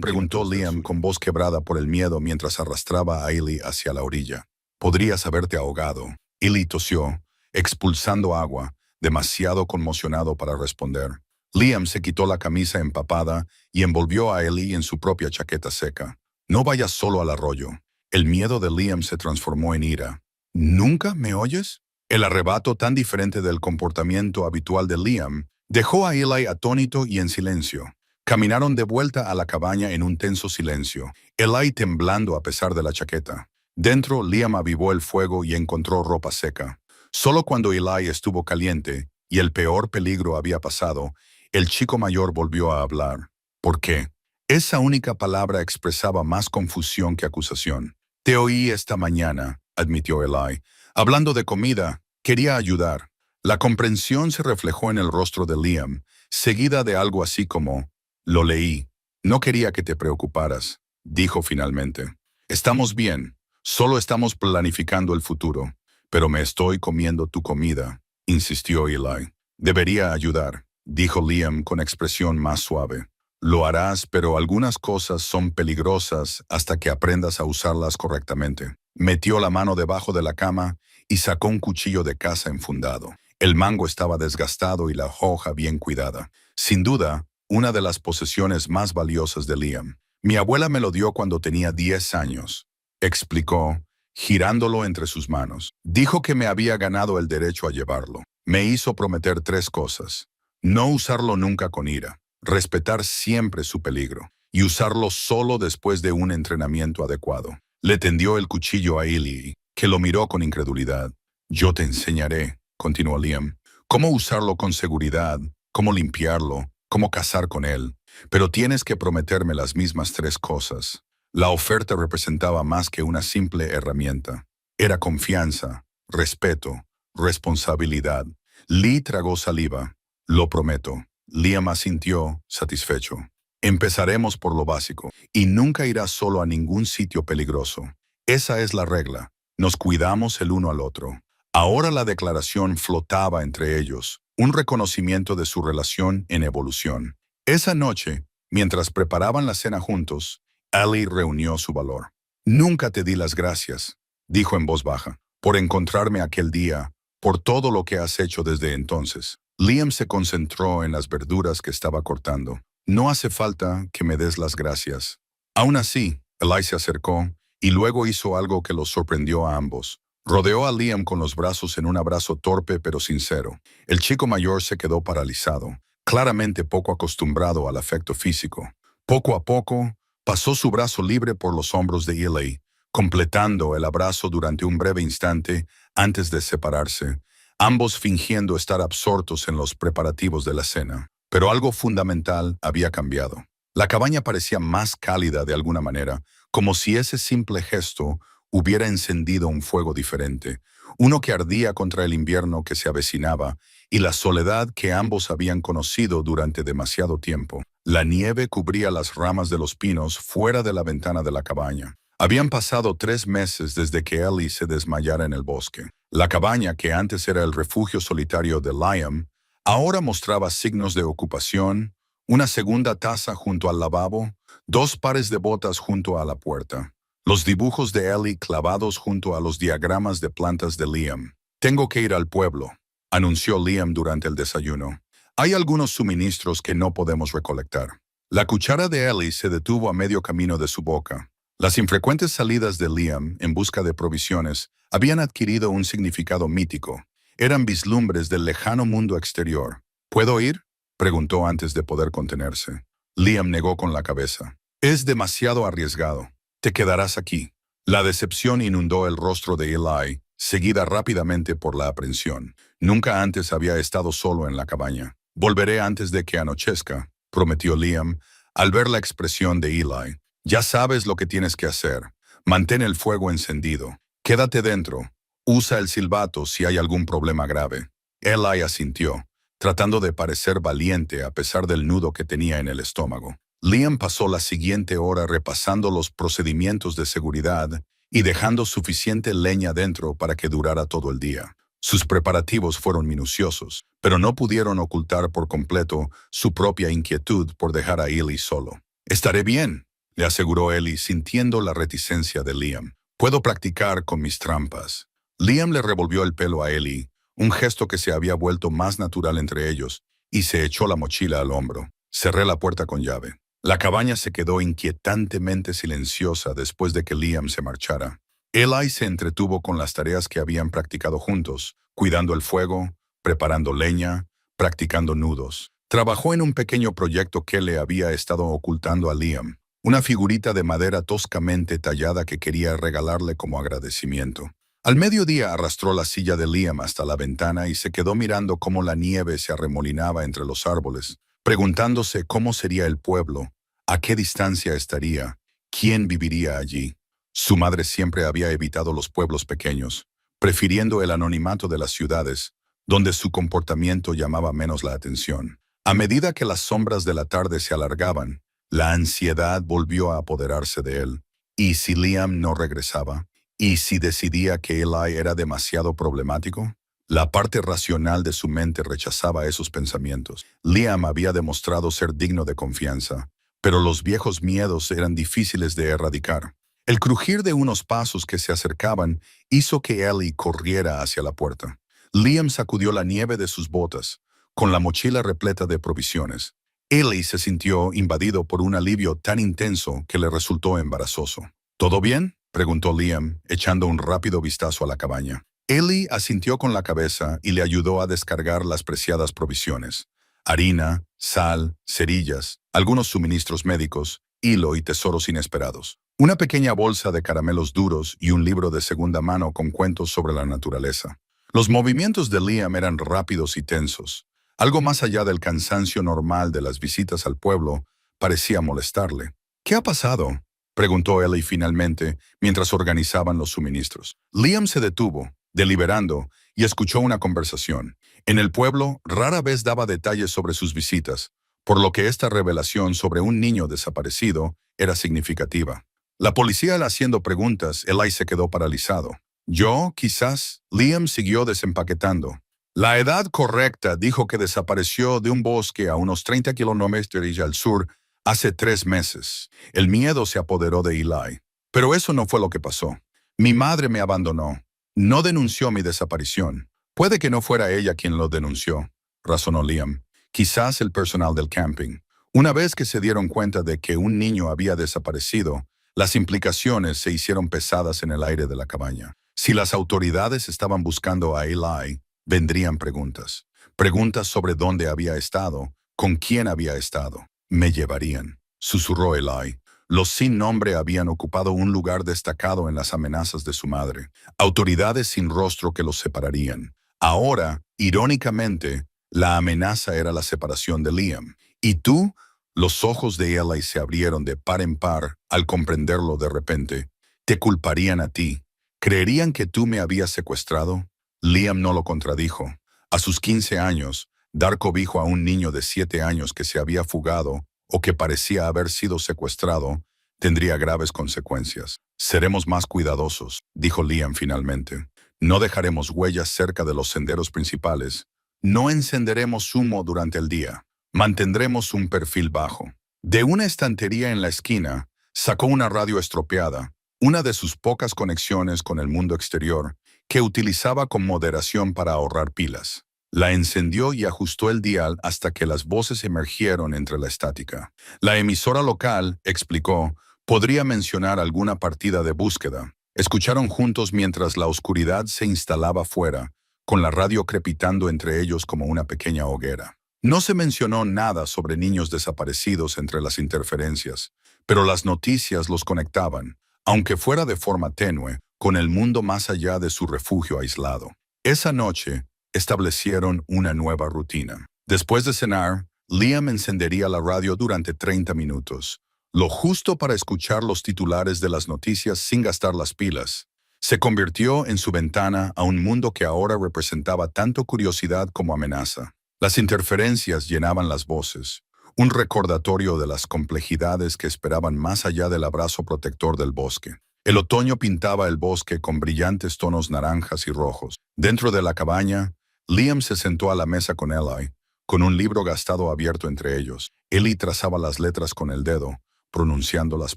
Preguntó Liam con voz quebrada por el miedo mientras arrastraba a Eli hacia la orilla. Podrías haberte ahogado. Eli tosió, expulsando agua, demasiado conmocionado para responder. Liam se quitó la camisa empapada y envolvió a Eli en su propia chaqueta seca. No vayas solo al arroyo. El miedo de Liam se transformó en ira. ¿Nunca me oyes? El arrebato tan diferente del comportamiento habitual de Liam dejó a Eli atónito y en silencio. Caminaron de vuelta a la cabaña en un tenso silencio, Eli temblando a pesar de la chaqueta. Dentro, Liam avivó el fuego y encontró ropa seca. Solo cuando Eli estuvo caliente y el peor peligro había pasado, el chico mayor volvió a hablar. ¿Por qué? Esa única palabra expresaba más confusión que acusación. Te oí esta mañana, admitió Eli. Hablando de comida, quería ayudar. La comprensión se reflejó en el rostro de Liam, seguida de algo así como, lo leí. No quería que te preocuparas, dijo finalmente. Estamos bien, solo estamos planificando el futuro. Pero me estoy comiendo tu comida, insistió Eli. Debería ayudar, dijo Liam con expresión más suave. Lo harás, pero algunas cosas son peligrosas hasta que aprendas a usarlas correctamente. Metió la mano debajo de la cama y sacó un cuchillo de caza enfundado. El mango estaba desgastado y la hoja bien cuidada. Sin duda, una de las posesiones más valiosas de Liam. Mi abuela me lo dio cuando tenía 10 años, explicó, girándolo entre sus manos. Dijo que me había ganado el derecho a llevarlo. Me hizo prometer 3 cosas. No usarlo nunca con ira, respetar siempre su peligro, y usarlo solo después de un entrenamiento adecuado. Le tendió el cuchillo a Eli, que lo miró con incredulidad. Yo te enseñaré, continuó Liam, cómo usarlo con seguridad, cómo limpiarlo, cómo cazar con él. Pero tienes que prometerme las mismas 3 cosas. La oferta representaba más que una simple herramienta. Era confianza, respeto, responsabilidad. Lee tragó saliva. Lo prometo. Liam asintió, satisfecho. Empezaremos por lo básico, y nunca irás solo a ningún sitio peligroso. Esa es la regla. Nos cuidamos el uno al otro. Ahora la declaración flotaba entre ellos, un reconocimiento de su relación en evolución. Esa noche, mientras preparaban la cena juntos, Ellie reunió su valor. Nunca te di las gracias, dijo en voz baja, por encontrarme aquel día, por todo lo que has hecho desde entonces. Liam se concentró en las verduras que estaba cortando. No hace falta que me des las gracias. Aún así, Eli se acercó y luego hizo algo que los sorprendió a ambos. Rodeó a Liam con los brazos en un abrazo torpe pero sincero. El chico mayor se quedó paralizado, claramente poco acostumbrado al afecto físico. Poco a poco, pasó su brazo libre por los hombros de Eli, completando el abrazo durante un breve instante antes de separarse, ambos fingiendo estar absortos en los preparativos de la cena. Pero algo fundamental había cambiado. La cabaña parecía más cálida de alguna manera, como si ese simple gesto hubiera encendido un fuego diferente, uno que ardía contra el invierno que se avecinaba y la soledad que ambos habían conocido durante demasiado tiempo. La nieve cubría las ramas de los pinos fuera de la ventana de la cabaña. Habían pasado 3 meses desde que Ellie se desmayara en el bosque. La cabaña, que antes era el refugio solitario de Liam, ahora mostraba signos de ocupación, una segunda taza junto al lavabo, 2 pares de botas junto a la puerta. Los dibujos de Ellie clavados junto a los diagramas de plantas de Liam. «Tengo que ir al pueblo», anunció Liam durante el desayuno. «Hay algunos suministros que no podemos recolectar». La cuchara de Ellie se detuvo a medio camino de su boca. Las infrecuentes salidas de Liam en busca de provisiones habían adquirido un significado mítico. Eran vislumbres del lejano mundo exterior. «¿Puedo ir?», preguntó antes de poder contenerse. Liam negó con la cabeza. «Es demasiado arriesgado. Te quedarás aquí». La decepción inundó el rostro de Eli, seguida rápidamente por la aprensión. Nunca antes había estado solo en la cabaña. «Volveré antes de que anochezca», prometió Liam, al ver la expresión de Eli. «Ya sabes lo que tienes que hacer. Mantén el fuego encendido. Quédate dentro. Usa el silbato si hay algún problema grave». Eli asintió, tratando de parecer valiente a pesar del nudo que tenía en el estómago. Liam pasó la siguiente hora repasando los procedimientos de seguridad y dejando suficiente leña dentro para que durara todo el día. Sus preparativos fueron minuciosos, pero no pudieron ocultar por completo su propia inquietud por dejar a Eli solo. «Estaré bien», le aseguró Eli, sintiendo la reticencia de Liam. «Puedo practicar con mis trampas». Liam le revolvió el pelo a Eli, un gesto que se había vuelto más natural entre ellos, y se echó la mochila al hombro. Cerré la puerta con llave. La cabaña se quedó inquietantemente silenciosa después de que Liam se marchara. Eli se entretuvo con las tareas que habían practicado juntos, cuidando el fuego, preparando leña, practicando nudos. Trabajó en un pequeño proyecto que le había estado ocultando a Liam, una figurita de madera toscamente tallada que quería regalarle como agradecimiento. Al mediodía arrastró la silla de Liam hasta la ventana y se quedó mirando cómo la nieve se arremolinaba entre los árboles, preguntándose cómo sería el pueblo, a qué distancia estaría, quién viviría allí. Su madre siempre había evitado los pueblos pequeños, prefiriendo el anonimato de las ciudades, donde su comportamiento llamaba menos la atención. A medida que las sombras de la tarde se alargaban, la ansiedad volvió a apoderarse de él. ¿Y si Liam no regresaba? ¿Y si decidía que Eli era demasiado problemático? La parte racional de su mente rechazaba esos pensamientos. Liam había demostrado ser digno de confianza, pero los viejos miedos eran difíciles de erradicar. El crujir de unos pasos que se acercaban hizo que Ellie corriera hacia la puerta. Liam sacudió la nieve de sus botas, con la mochila repleta de provisiones. Ellie se sintió invadido por un alivio tan intenso que le resultó embarazoso. «¿Todo bien?», preguntó Liam, echando un rápido vistazo a la cabaña. Ellie asintió con la cabeza y le ayudó a descargar las preciadas provisiones: harina, sal, cerillas, algunos suministros médicos, hilo y tesoros inesperados. Una pequeña bolsa de caramelos duros y un libro de segunda mano con cuentos sobre la naturaleza. Los movimientos de Liam eran rápidos y tensos. Algo más allá del cansancio normal de las visitas al pueblo parecía molestarle. «¿Qué ha pasado?», preguntó Ellie finalmente, mientras organizaban los suministros. Liam se detuvo, deliberando, y escuchó una conversación. En el pueblo, rara vez daba detalles sobre sus visitas, por lo que esta revelación sobre un niño desaparecido era significativa. La policía haciendo preguntas, Eli se quedó paralizado. «Yo, quizás». Liam siguió desempaquetando. «La edad correcta dijo que desapareció de un bosque a unos 30 kilómetros al sur hace 3 meses. El miedo se apoderó de Eli. Pero eso no fue lo que pasó. Mi madre me abandonó. No denunció mi desaparición. Puede que no fuera ella quien lo denunció», razonó Liam. «Quizás el personal del camping. Una vez que se dieron cuenta de que un niño había desaparecido, las implicaciones se hicieron pesadas en el aire de la cabaña. Si las autoridades estaban buscando a Eli, vendrían preguntas. Preguntas sobre dónde había estado, con quién había estado. Me llevarían», susurró Eli. Los sin nombre habían ocupado un lugar destacado en las amenazas de su madre. Autoridades sin rostro que los separarían. Ahora, irónicamente, la amenaza era la separación de Liam. ¿Y tú? Los ojos de Eli se abrieron de par en par al comprenderlo de repente. Te culparían a ti. ¿Creerían que tú me habías secuestrado? Liam no lo contradijo. A sus 15 años, dar cobijo a un niño de 7 años que se había fugado o que parecía haber sido secuestrado tendría graves consecuencias. Seremos más cuidadosos, dijo Liam finalmente. No dejaremos huellas cerca de los senderos principales. No encenderemos humo durante el día. Mantendremos un perfil bajo. De una estantería en la esquina, sacó una radio estropeada, una de sus pocas conexiones con el mundo exterior, que utilizaba con moderación para ahorrar pilas. La encendió y ajustó el dial hasta que las voces emergieron entre la estática. La emisora local, explicó, podría mencionar alguna partida de búsqueda. Escucharon juntos mientras la oscuridad se instalaba fuera, con la radio crepitando entre ellos como una pequeña hoguera. No se mencionó nada sobre niños desaparecidos entre las interferencias, pero las noticias los conectaban, aunque fuera de forma tenue, con el mundo más allá de su refugio aislado. Esa noche, establecieron una nueva rutina. Después de cenar, Liam encendería la radio durante 30 minutos, lo justo para escuchar los titulares de las noticias sin gastar las pilas. Se convirtió en su ventana a un mundo que ahora representaba tanto curiosidad como amenaza. Las interferencias llenaban las voces, un recordatorio de las complejidades que esperaban más allá del abrazo protector del bosque. El otoño pintaba el bosque con brillantes tonos naranjas y rojos. Dentro de la cabaña, Liam se sentó a la mesa con Eli, con un libro gastado abierto entre ellos. Eli trazaba las letras con el dedo, pronunciando las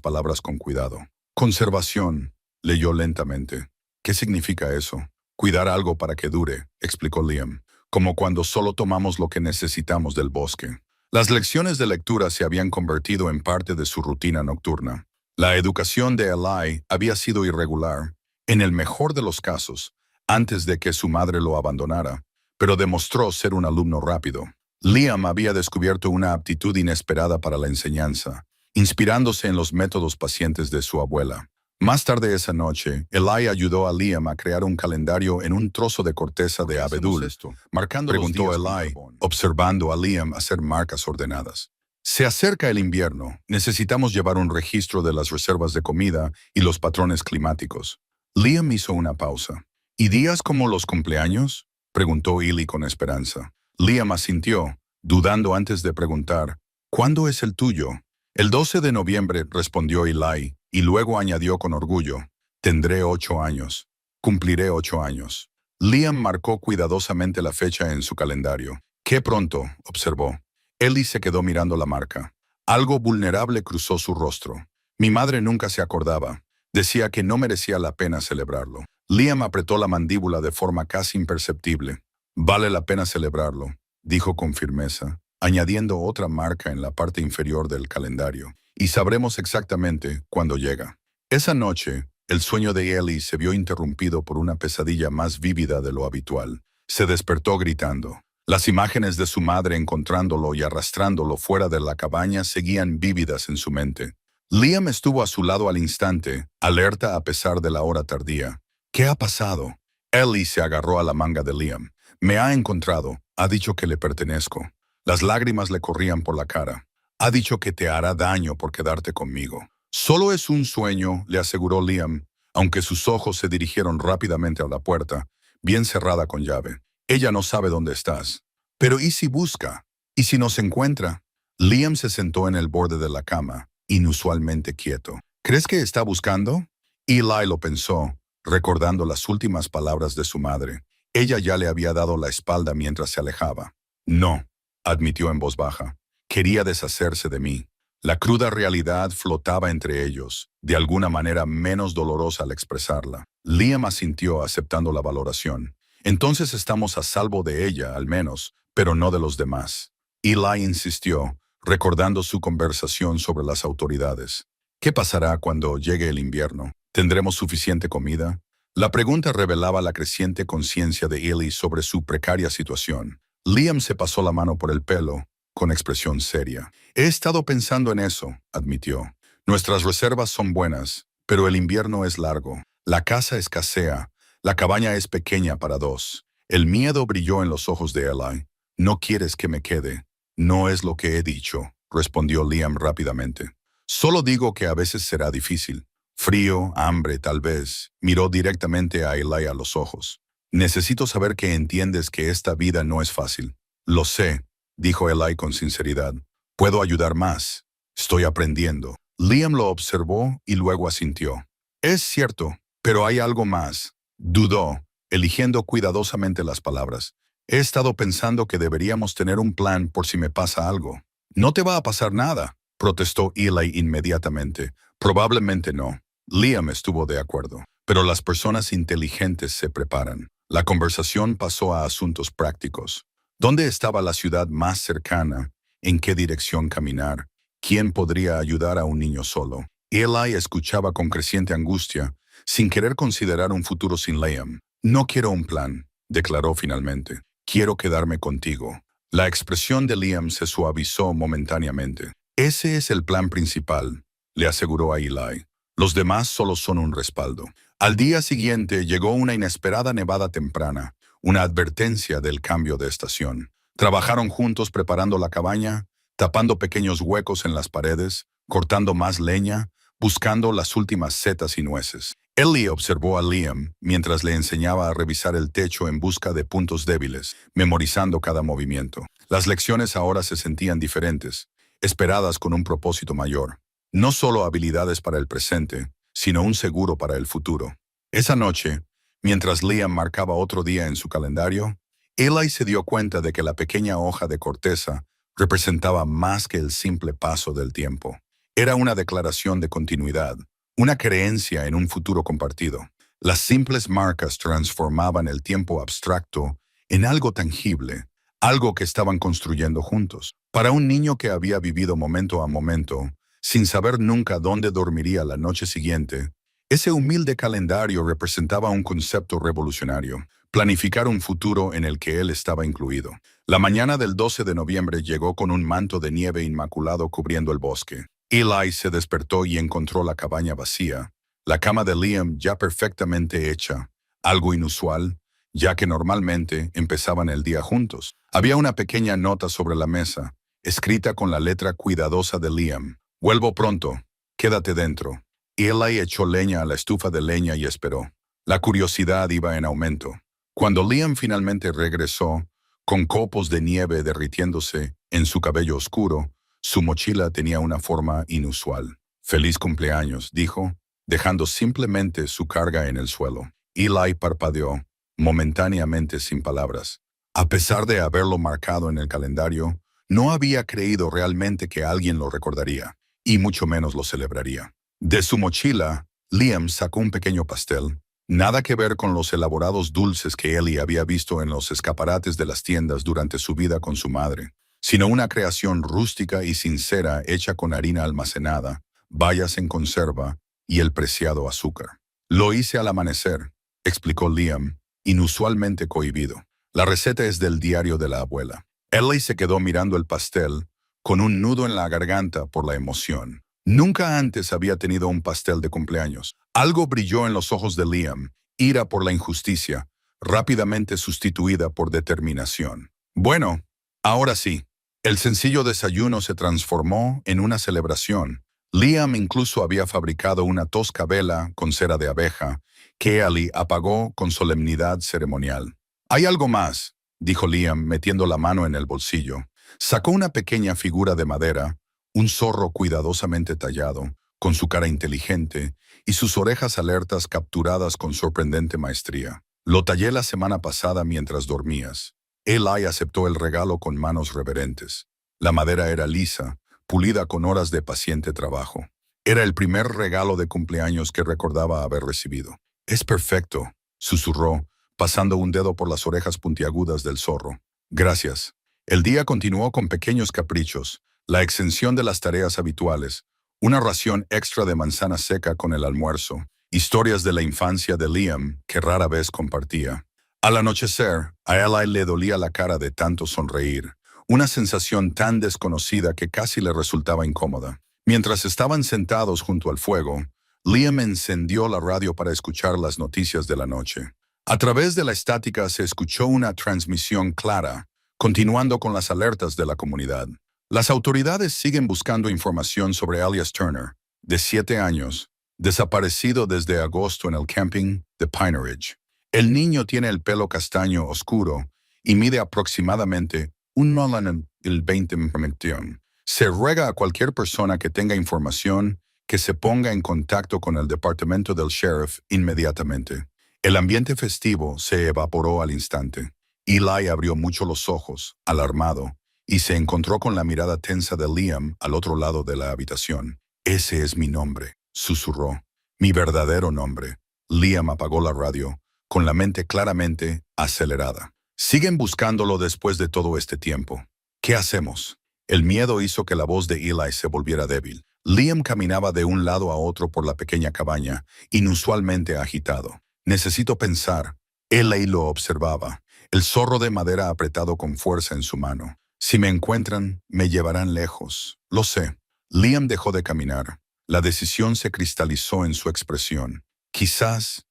palabras con cuidado. Conservación, leyó lentamente. ¿Qué significa eso? Cuidar algo para que dure, explicó Liam, como cuando solo tomamos lo que necesitamos del bosque. Las lecciones de lectura se habían convertido en parte de su rutina nocturna. La educación de Eli había sido irregular, en el mejor de los casos, antes de que su madre lo abandonara, pero demostró ser un alumno rápido. Liam había descubierto una aptitud inesperada para la enseñanza, inspirándose en los métodos pacientes de su abuela. Más tarde esa noche, Eli ayudó a Liam a crear un calendario en un trozo de corteza de abedul, marcando preguntó Eli, observando a Liam hacer marcas ordenadas. Se acerca el invierno, necesitamos llevar un registro de las reservas de comida y los patrones climáticos. Liam hizo una pausa. ¿Y días como los cumpleaños? Preguntó Eli con esperanza. Liam asintió, dudando antes de preguntar, ¿cuándo es el tuyo? El 12 de noviembre, respondió Eli, y luego añadió con orgullo, tendré 8 años. Cumpliré 8 años. Liam marcó cuidadosamente la fecha en su calendario. ¡Qué pronto!, observó. Eli se quedó mirando la marca. Algo vulnerable cruzó su rostro. Mi madre nunca se acordaba. Decía que no merecía la pena celebrarlo. Liam apretó la mandíbula de forma casi imperceptible. Vale la pena celebrarlo, dijo con firmeza, añadiendo otra marca en la parte inferior del calendario. Y sabremos exactamente cuándo llega. Esa noche, el sueño de Eli se vio interrumpido por una pesadilla más vívida de lo habitual. Se despertó gritando. Las imágenes de su madre encontrándolo y arrastrándolo fuera de la cabaña seguían vívidas en su mente. Liam estuvo a su lado al instante, alerta a pesar de la hora tardía. ¿Qué ha pasado? Eli se agarró a la manga de Liam. Me ha encontrado. Ha dicho que le pertenezco. Las lágrimas le corrían por la cara. Ha dicho que te hará daño por quedarte conmigo. Solo es un sueño, le aseguró Liam, aunque sus ojos se dirigieron rápidamente a la puerta, bien cerrada con llave. Ella no sabe dónde estás. Pero ¿y si busca? ¿Y si nos encuentra? Liam se sentó en el borde de la cama, inusualmente quieto. ¿Crees que está buscando? Eli lo pensó, recordando las últimas palabras de su madre. Ella ya le había dado la espalda mientras se alejaba. No, admitió en voz baja. Quería deshacerse de mí. La cruda realidad flotaba entre ellos, de alguna manera menos dolorosa al expresarla. Liam asintió aceptando la valoración. Entonces estamos a salvo de ella, al menos, pero no de los demás. Eli insistió, recordando su conversación sobre las autoridades. ¿Qué pasará cuando llegue el invierno? ¿Tendremos suficiente comida? La pregunta revelaba la creciente conciencia de Eli sobre su precaria situación. Liam se pasó la mano por el pelo, con expresión seria. He estado pensando en eso, admitió. Nuestras reservas son buenas, pero el invierno es largo. La casa escasea, la cabaña es pequeña para 2. El miedo brilló en los ojos de Eli. No quieres que me quede. No es lo que he dicho, respondió Liam rápidamente. Solo digo que a veces será difícil. Frío, hambre, tal vez. Miró directamente a Eli a los ojos. Necesito saber que entiendes que esta vida no es fácil. Lo sé, dijo Eli con sinceridad. Puedo ayudar más. Estoy aprendiendo. Liam lo observó y luego asintió. Es cierto, pero hay algo más. Dudó, eligiendo cuidadosamente las palabras. He estado pensando que deberíamos tener un plan por si me pasa algo. No te va a pasar nada, protestó Eli inmediatamente. Probablemente no. Liam estuvo de acuerdo. Pero las personas inteligentes se preparan. La conversación pasó a asuntos prácticos. ¿Dónde estaba la ciudad más cercana? ¿En qué dirección caminar? ¿Quién podría ayudar a un niño solo? Eli escuchaba con creciente angustia, sin querer considerar un futuro sin Liam. No quiero un plan, declaró finalmente. Quiero quedarme contigo. La expresión de Liam se suavizó momentáneamente. Ese es el plan principal, le aseguró a Eli. Los demás solo son un respaldo. Al día siguiente llegó una inesperada nevada temprana, una advertencia del cambio de estación. Trabajaron juntos preparando la cabaña, tapando pequeños huecos en las paredes, cortando más leña, buscando las últimas setas y nueces. Ellie observó a Liam mientras le enseñaba a revisar el techo en busca de puntos débiles, memorizando cada movimiento. Las lecciones ahora se sentían diferentes, esperadas con un propósito mayor. No solo habilidades para el presente, sino un seguro para el futuro. Esa noche, mientras Liam marcaba otro día en su calendario, Eli se dio cuenta de que la pequeña hoja de corteza representaba más que el simple paso del tiempo. Era una declaración de continuidad, una creencia en un futuro compartido. Las simples marcas transformaban el tiempo abstracto en algo tangible, algo que estaban construyendo juntos. Para un niño que había vivido momento a momento, sin saber nunca dónde dormiría la noche siguiente, ese humilde calendario representaba un concepto revolucionario, planificar un futuro en el que él estaba incluido. La mañana del 12 de noviembre llegó con un manto de nieve inmaculado cubriendo el bosque. Eli se despertó y encontró la cabaña vacía, la cama de Liam ya perfectamente hecha, algo inusual, ya que normalmente empezaban el día juntos. Había una pequeña nota sobre la mesa, escrita con la letra cuidadosa de Liam. «Vuelvo pronto, quédate dentro». Eli echó leña a la estufa de leña y esperó. La curiosidad iba en aumento. Cuando Liam finalmente regresó, con copos de nieve derritiéndose en su cabello oscuro, su mochila tenía una forma inusual. «Feliz cumpleaños», dijo, dejando simplemente su carga en el suelo. Eli parpadeó, momentáneamente sin palabras. A pesar de haberlo marcado en el calendario, no había creído realmente que alguien lo recordaría, y mucho menos lo celebraría. De su mochila, Liam sacó un pequeño pastel, nada que ver con los elaborados dulces que Ellie había visto en los escaparates de las tiendas durante su vida con su madre, sino una creación rústica y sincera hecha con harina almacenada, bayas en conserva y el preciado azúcar. «Lo hice al amanecer», explicó Liam, inusualmente cohibido. «La receta es del diario de la abuela». Ellie se quedó mirando el pastel, con un nudo en la garganta por la emoción. Nunca antes había tenido un pastel de cumpleaños. Algo brilló en los ojos de Liam, ira por la injusticia, rápidamente sustituida por determinación. Bueno, ahora sí. El sencillo desayuno se transformó en una celebración. Liam incluso había fabricado una tosca vela con cera de abeja, que Ellie apagó con solemnidad ceremonial. «Hay algo más», dijo Liam metiendo la mano en el bolsillo. Sacó una pequeña figura de madera, un zorro cuidadosamente tallado, con su cara inteligente y sus orejas alertas capturadas con sorprendente maestría. «Lo tallé la semana pasada mientras dormías». Eli aceptó el regalo con manos reverentes. La madera era lisa, pulida con horas de paciente trabajo. Era el primer regalo de cumpleaños que recordaba haber recibido. «Es perfecto», susurró, pasando un dedo por las orejas puntiagudas del zorro. «Gracias». El día continuó con pequeños caprichos, la exención de las tareas habituales, una ración extra de manzana seca con el almuerzo, historias de la infancia de Liam que rara vez compartía. Al anochecer, a Eli le dolía la cara de tanto sonreír, una sensación tan desconocida que casi le resultaba incómoda. Mientras estaban sentados junto al fuego, Liam encendió la radio para escuchar las noticias de la noche. A través de la estática se escuchó una transmisión clara, continuando con las alertas de la comunidad. Las autoridades siguen buscando información sobre Elias Turner, de 7 años, desaparecido desde agosto en el camping de Pine Ridge. El niño tiene el pelo castaño oscuro y mide aproximadamente 1,20 m. Se ruega a cualquier persona que tenga información que se ponga en contacto con el departamento del sheriff inmediatamente. El ambiente festivo se evaporó al instante. Eli abrió mucho los ojos, alarmado, y se encontró con la mirada tensa de Liam al otro lado de la habitación. «Ese es mi nombre», susurró. «Mi verdadero nombre». Liam apagó la radio, con la mente claramente acelerada. «Siguen buscándolo después de todo este tiempo. ¿Qué hacemos?» El miedo hizo que la voz de Eli se volviera débil. Liam caminaba de un lado a otro por la pequeña cabaña, inusualmente agitado. «Necesito pensar». Eli lo observaba, el zorro de madera apretado con fuerza en su mano. «Si me encuentran, me llevarán lejos. Lo sé». Liam dejó de caminar. La decisión se cristalizó en su expresión. Quizás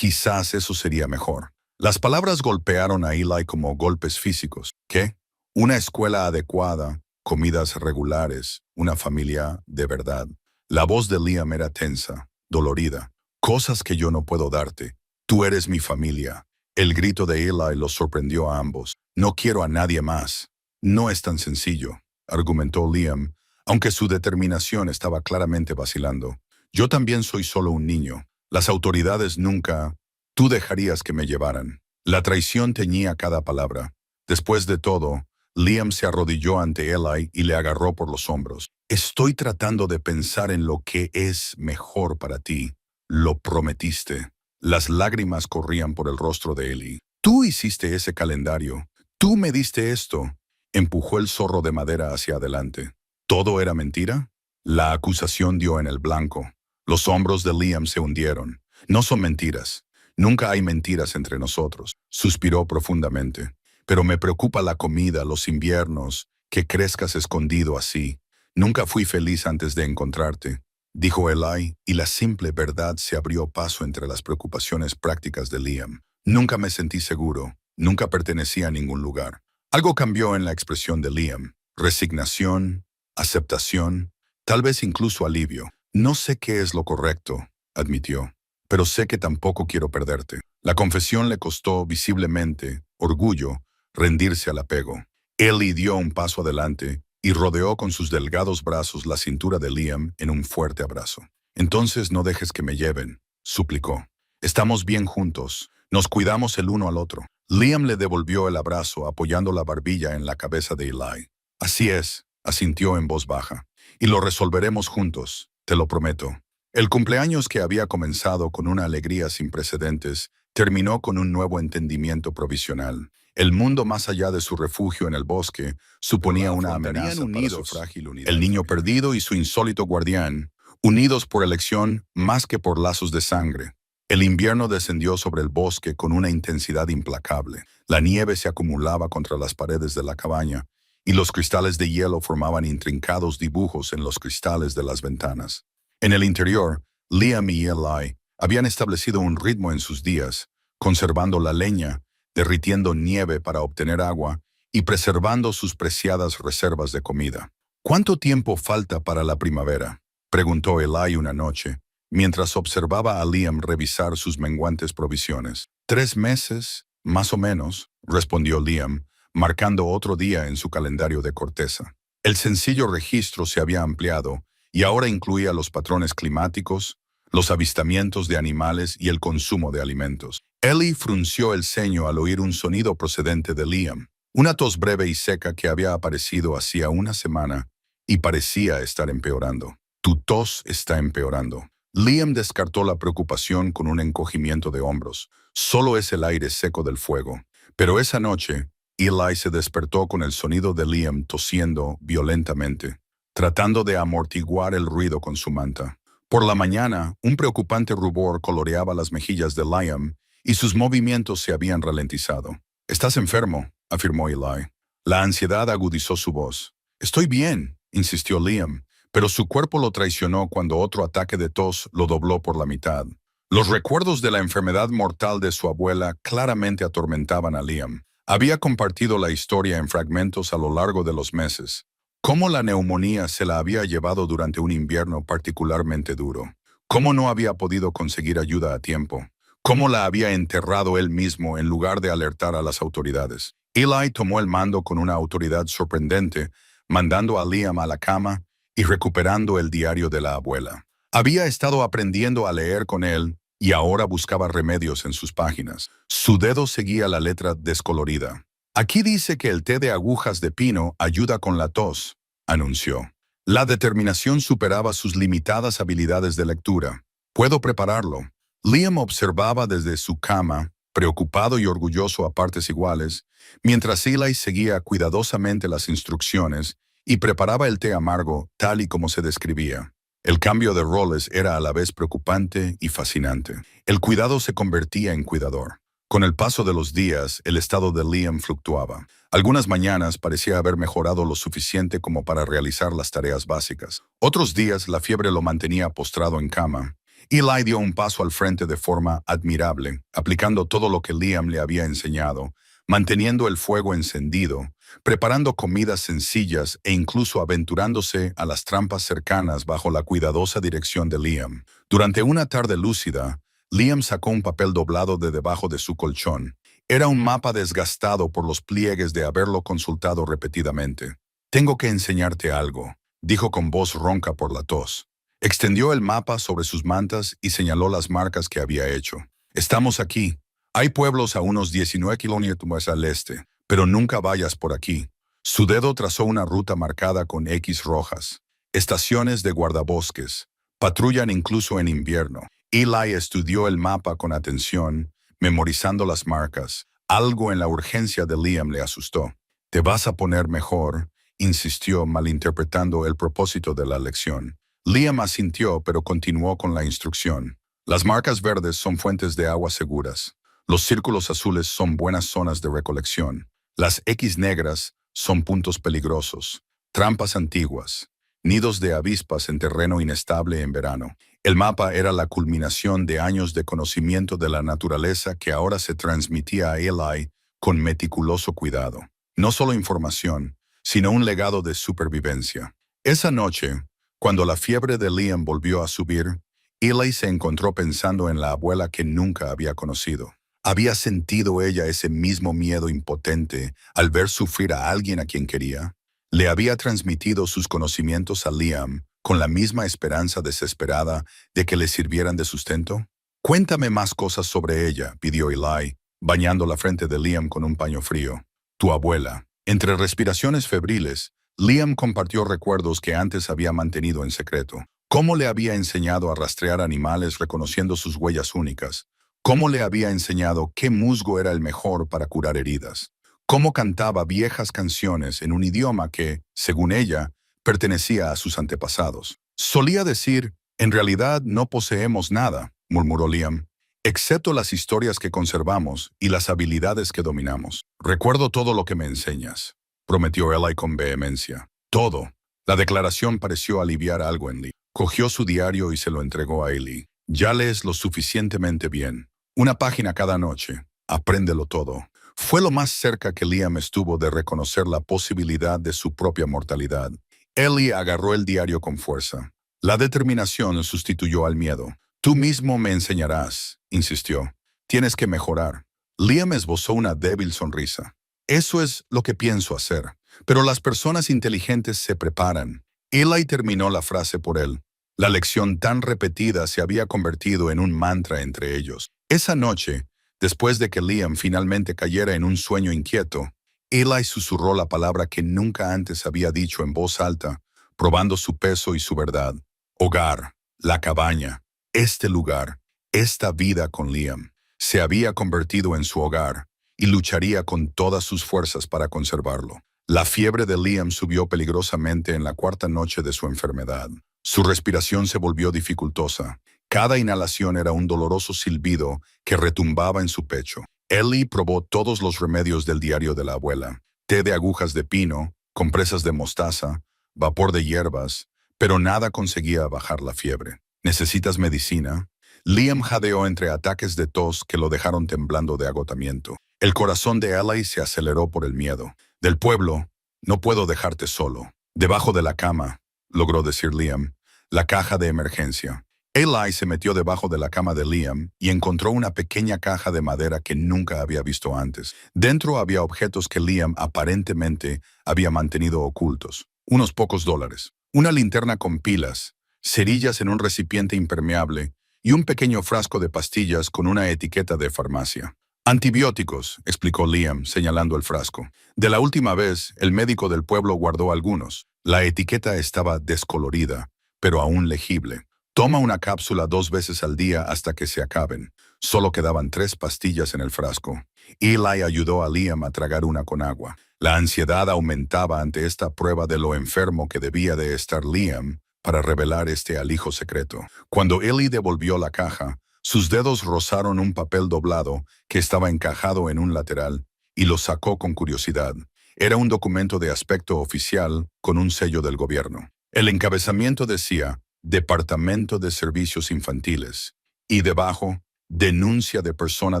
eso sería mejor. Las palabras golpearon a Eli como golpes físicos. ¿Qué? Una escuela adecuada, comidas regulares, una familia de verdad. La voz de Liam era tensa, dolorida. «Cosas que yo no puedo darte. Tú eres mi familia». El grito de Eli los sorprendió a ambos. «No quiero a nadie más». «No es tan sencillo», argumentó Liam, aunque su determinación estaba claramente vacilando. «Yo también soy solo un niño. Las autoridades nunca... Tú dejarías que me llevaran». La traición teñía cada palabra. Después de todo, Liam se arrodilló ante Eli y le agarró por los hombros. «Estoy tratando de pensar en lo que es mejor para ti. Lo prometiste». Las lágrimas corrían por el rostro de Eli. «Tú hiciste ese calendario. Tú me diste esto». Empujó el zorro de madera hacia adelante. ¿Todo era mentira? La acusación dio en el blanco. Los hombros de Liam se hundieron. «No son mentiras. Nunca hay mentiras entre nosotros», suspiró profundamente. «Pero me preocupa la comida, los inviernos, que crezcas escondido así. Nunca fui feliz antes de encontrarte», dijo Eli, y la simple verdad se abrió paso entre las preocupaciones prácticas de Liam. «Nunca me sentí seguro. Nunca pertenecí a ningún lugar». Algo cambió en la expresión de Liam. Resignación, aceptación, tal vez incluso alivio. «No sé qué es lo correcto», admitió, «pero sé que tampoco quiero perderte». La confesión le costó visiblemente orgullo rendirse al apego. Eli dio un paso adelante y rodeó con sus delgados brazos la cintura de Liam en un fuerte abrazo. «Entonces no dejes que me lleven», suplicó. «Estamos bien juntos. Nos cuidamos el uno al otro». Liam le devolvió el abrazo apoyando la barbilla en la cabeza de Eli. «Así es», asintió en voz baja. «Y lo resolveremos juntos, te lo prometo». El cumpleaños, que había comenzado con una alegría sin precedentes, terminó con un nuevo entendimiento provisional. El mundo más allá de su refugio en el bosque suponía una amenaza para su frágil unidad. El niño perdido y su insólito guardián, unidos por elección más que por lazos de sangre. El invierno descendió sobre el bosque con una intensidad implacable. La nieve se acumulaba contra las paredes de la cabaña, y los cristales de hielo formaban intrincados dibujos en los cristales de las ventanas. En el interior, Liam y Eli habían establecido un ritmo en sus días, conservando la leña, derritiendo nieve para obtener agua y preservando sus preciadas reservas de comida. «¿Cuánto tiempo falta para la primavera?», preguntó Eli una noche, mientras observaba a Liam revisar sus menguantes provisiones. «3 meses, más o menos», respondió Liam, marcando otro día en su calendario de corteza. El sencillo registro se había ampliado y ahora incluía los patrones climáticos, los avistamientos de animales y el consumo de alimentos. Eli frunció el ceño al oír un sonido procedente de Liam, una tos breve y seca que había aparecido hacía una semana y parecía estar empeorando. «Tu tos está empeorando». Liam descartó la preocupación con un encogimiento de hombros. «Solo es el aire seco del fuego». Pero esa noche, Eli se despertó con el sonido de Liam tosiendo violentamente, tratando de amortiguar el ruido con su manta. Por la mañana, un preocupante rubor coloreaba las mejillas de Liam y sus movimientos se habían ralentizado. «Estás enfermo», afirmó Eli. La ansiedad agudizó su voz. «Estoy bien», insistió Liam, pero su cuerpo lo traicionó cuando otro ataque de tos lo dobló por la mitad. Los recuerdos de la enfermedad mortal de su abuela claramente atormentaban a Liam. Había compartido la historia en fragmentos a lo largo de los meses. Cómo la neumonía se la había llevado durante un invierno particularmente duro. Cómo no había podido conseguir ayuda a tiempo. Cómo la había enterrado él mismo en lugar de alertar a las autoridades. Eli tomó el mando con una autoridad sorprendente, mandando a Liam a la cama y recuperando el diario de la abuela. Había estado aprendiendo a leer con él y ahora buscaba remedios en sus páginas. Su dedo seguía la letra descolorida. Aquí dice que el té de agujas de pino ayuda con la tos, anunció. La determinación superaba sus limitadas habilidades de lectura. Puedo prepararlo. Liam observaba desde su cama, preocupado y orgulloso a partes iguales, mientras Eli seguía cuidadosamente las instrucciones y preparaba el té amargo tal y como se describía. El cambio de roles era a la vez preocupante y fascinante. El cuidado se convertía en cuidador. Con el paso de los días, el estado de Liam fluctuaba. Algunas mañanas parecía haber mejorado lo suficiente como para realizar las tareas básicas. Otros días, la fiebre lo mantenía postrado en cama. Eli dio un paso al frente de forma admirable, aplicando todo lo que Liam le había enseñado, manteniendo el fuego encendido, preparando comidas sencillas e incluso aventurándose a las trampas cercanas bajo la cuidadosa dirección de Liam. Durante una tarde lúcida, Liam sacó un papel doblado de debajo de su colchón. Era un mapa desgastado por los pliegues de haberlo consultado repetidamente. «Tengo que enseñarte algo», dijo con voz ronca por la tos. Extendió el mapa sobre sus mantas y señaló las marcas que había hecho. «Estamos aquí. Hay pueblos a unos 19 kilómetros al este, pero nunca vayas por aquí». Su dedo trazó una ruta marcada con X rojas. Estaciones de guardabosques. Patrullan incluso en invierno. Eli estudió el mapa con atención, memorizando las marcas. Algo en la urgencia de Liam le asustó. «Te vas a poner mejor», insistió, malinterpretando el propósito de la lección. Liam asintió, pero continuó con la instrucción. «Las marcas verdes son fuentes de agua seguras. Los círculos azules son buenas zonas de recolección. Las X negras son puntos peligrosos, trampas antiguas, nidos de avispas en terreno inestable en verano». El mapa era la culminación de años de conocimiento de la naturaleza que ahora se transmitía a Eli con meticuloso cuidado. No solo información, sino un legado de supervivencia. Esa noche, cuando la fiebre de Liam volvió a subir, Eli se encontró pensando en la abuela que nunca había conocido. ¿Había sentido ella ese mismo miedo impotente al ver sufrir a alguien a quien quería? ¿Le había transmitido sus conocimientos a Liam con la misma esperanza desesperada de que le sirvieran de sustento? «Cuéntame más cosas sobre ella», pidió Eli, bañando la frente de Liam con un paño frío. «Tu abuela». Entre respiraciones febriles, Liam compartió recuerdos que antes había mantenido en secreto. Cómo le había enseñado a rastrear animales reconociendo sus huellas únicas. Cómo le había enseñado qué musgo era el mejor para curar heridas. Cómo cantaba viejas canciones en un idioma que, según ella, pertenecía a sus antepasados. Solía decir, «En realidad no poseemos nada», murmuró Liam, «excepto las historias que conservamos y las habilidades que dominamos». «Recuerdo todo lo que me enseñas», prometió Eli con vehemencia. «Todo». La declaración pareció aliviar algo en Lee. Cogió su diario y se lo entregó a Eli. «Ya lees lo suficientemente bien. Una página cada noche. Apréndelo todo». Fue lo más cerca que Liam estuvo de reconocer la posibilidad de su propia mortalidad. Eli agarró el diario con fuerza. La determinación sustituyó al miedo. «Tú mismo me enseñarás», insistió. «Tienes que mejorar». Liam esbozó una débil sonrisa. «Eso es lo que pienso hacer. Pero las personas inteligentes se preparan». Eli terminó la frase por él. La lección tan repetida se había convertido en un mantra entre ellos. Esa noche, después de que Liam finalmente cayera en un sueño inquieto, Eli susurró la palabra que nunca antes había dicho en voz alta, probando su peso y su verdad. Hogar, la cabaña, este lugar, esta vida con Liam. Se había convertido en su hogar y lucharía con todas sus fuerzas para conservarlo. La fiebre de Liam subió peligrosamente en la cuarta noche de su enfermedad. Su respiración se volvió dificultosa. Cada inhalación era un doloroso silbido que retumbaba en su pecho. Eli probó todos los remedios del diario de la abuela. Té de agujas de pino, compresas de mostaza, vapor de hierbas, pero nada conseguía bajar la fiebre. «¿Necesitas medicina?». Liam jadeó entre ataques de tos que lo dejaron temblando de agotamiento. El corazón de Eli se aceleró por el miedo. Del pueblo, no puedo dejarte solo. Debajo de la cama, logró decir Liam, la caja de emergencia. Eli se metió debajo de la cama de Liam y encontró una pequeña caja de madera que nunca había visto antes. Dentro había objetos que Liam aparentemente había mantenido ocultos. Unos pocos dólares, una linterna con pilas, cerillas en un recipiente impermeable y un pequeño frasco de pastillas con una etiqueta de farmacia. Antibióticos, explicó Liam, señalando el frasco. De la última vez, el médico del pueblo guardó algunos. La etiqueta estaba descolorida, pero aún legible. Toma una cápsula 2 veces al día hasta que se acaben. Solo quedaban 3 pastillas en el frasco. Eli ayudó a Liam a tragar una con agua. La ansiedad aumentaba ante esta prueba de lo enfermo que debía de estar Liam para revelar este alijo secreto. Cuando Eli devolvió la caja, sus dedos rozaron un papel doblado que estaba encajado en un lateral y lo sacó con curiosidad. Era un documento de aspecto oficial con un sello del gobierno. El encabezamiento decía Departamento de Servicios Infantiles y debajo, denuncia de persona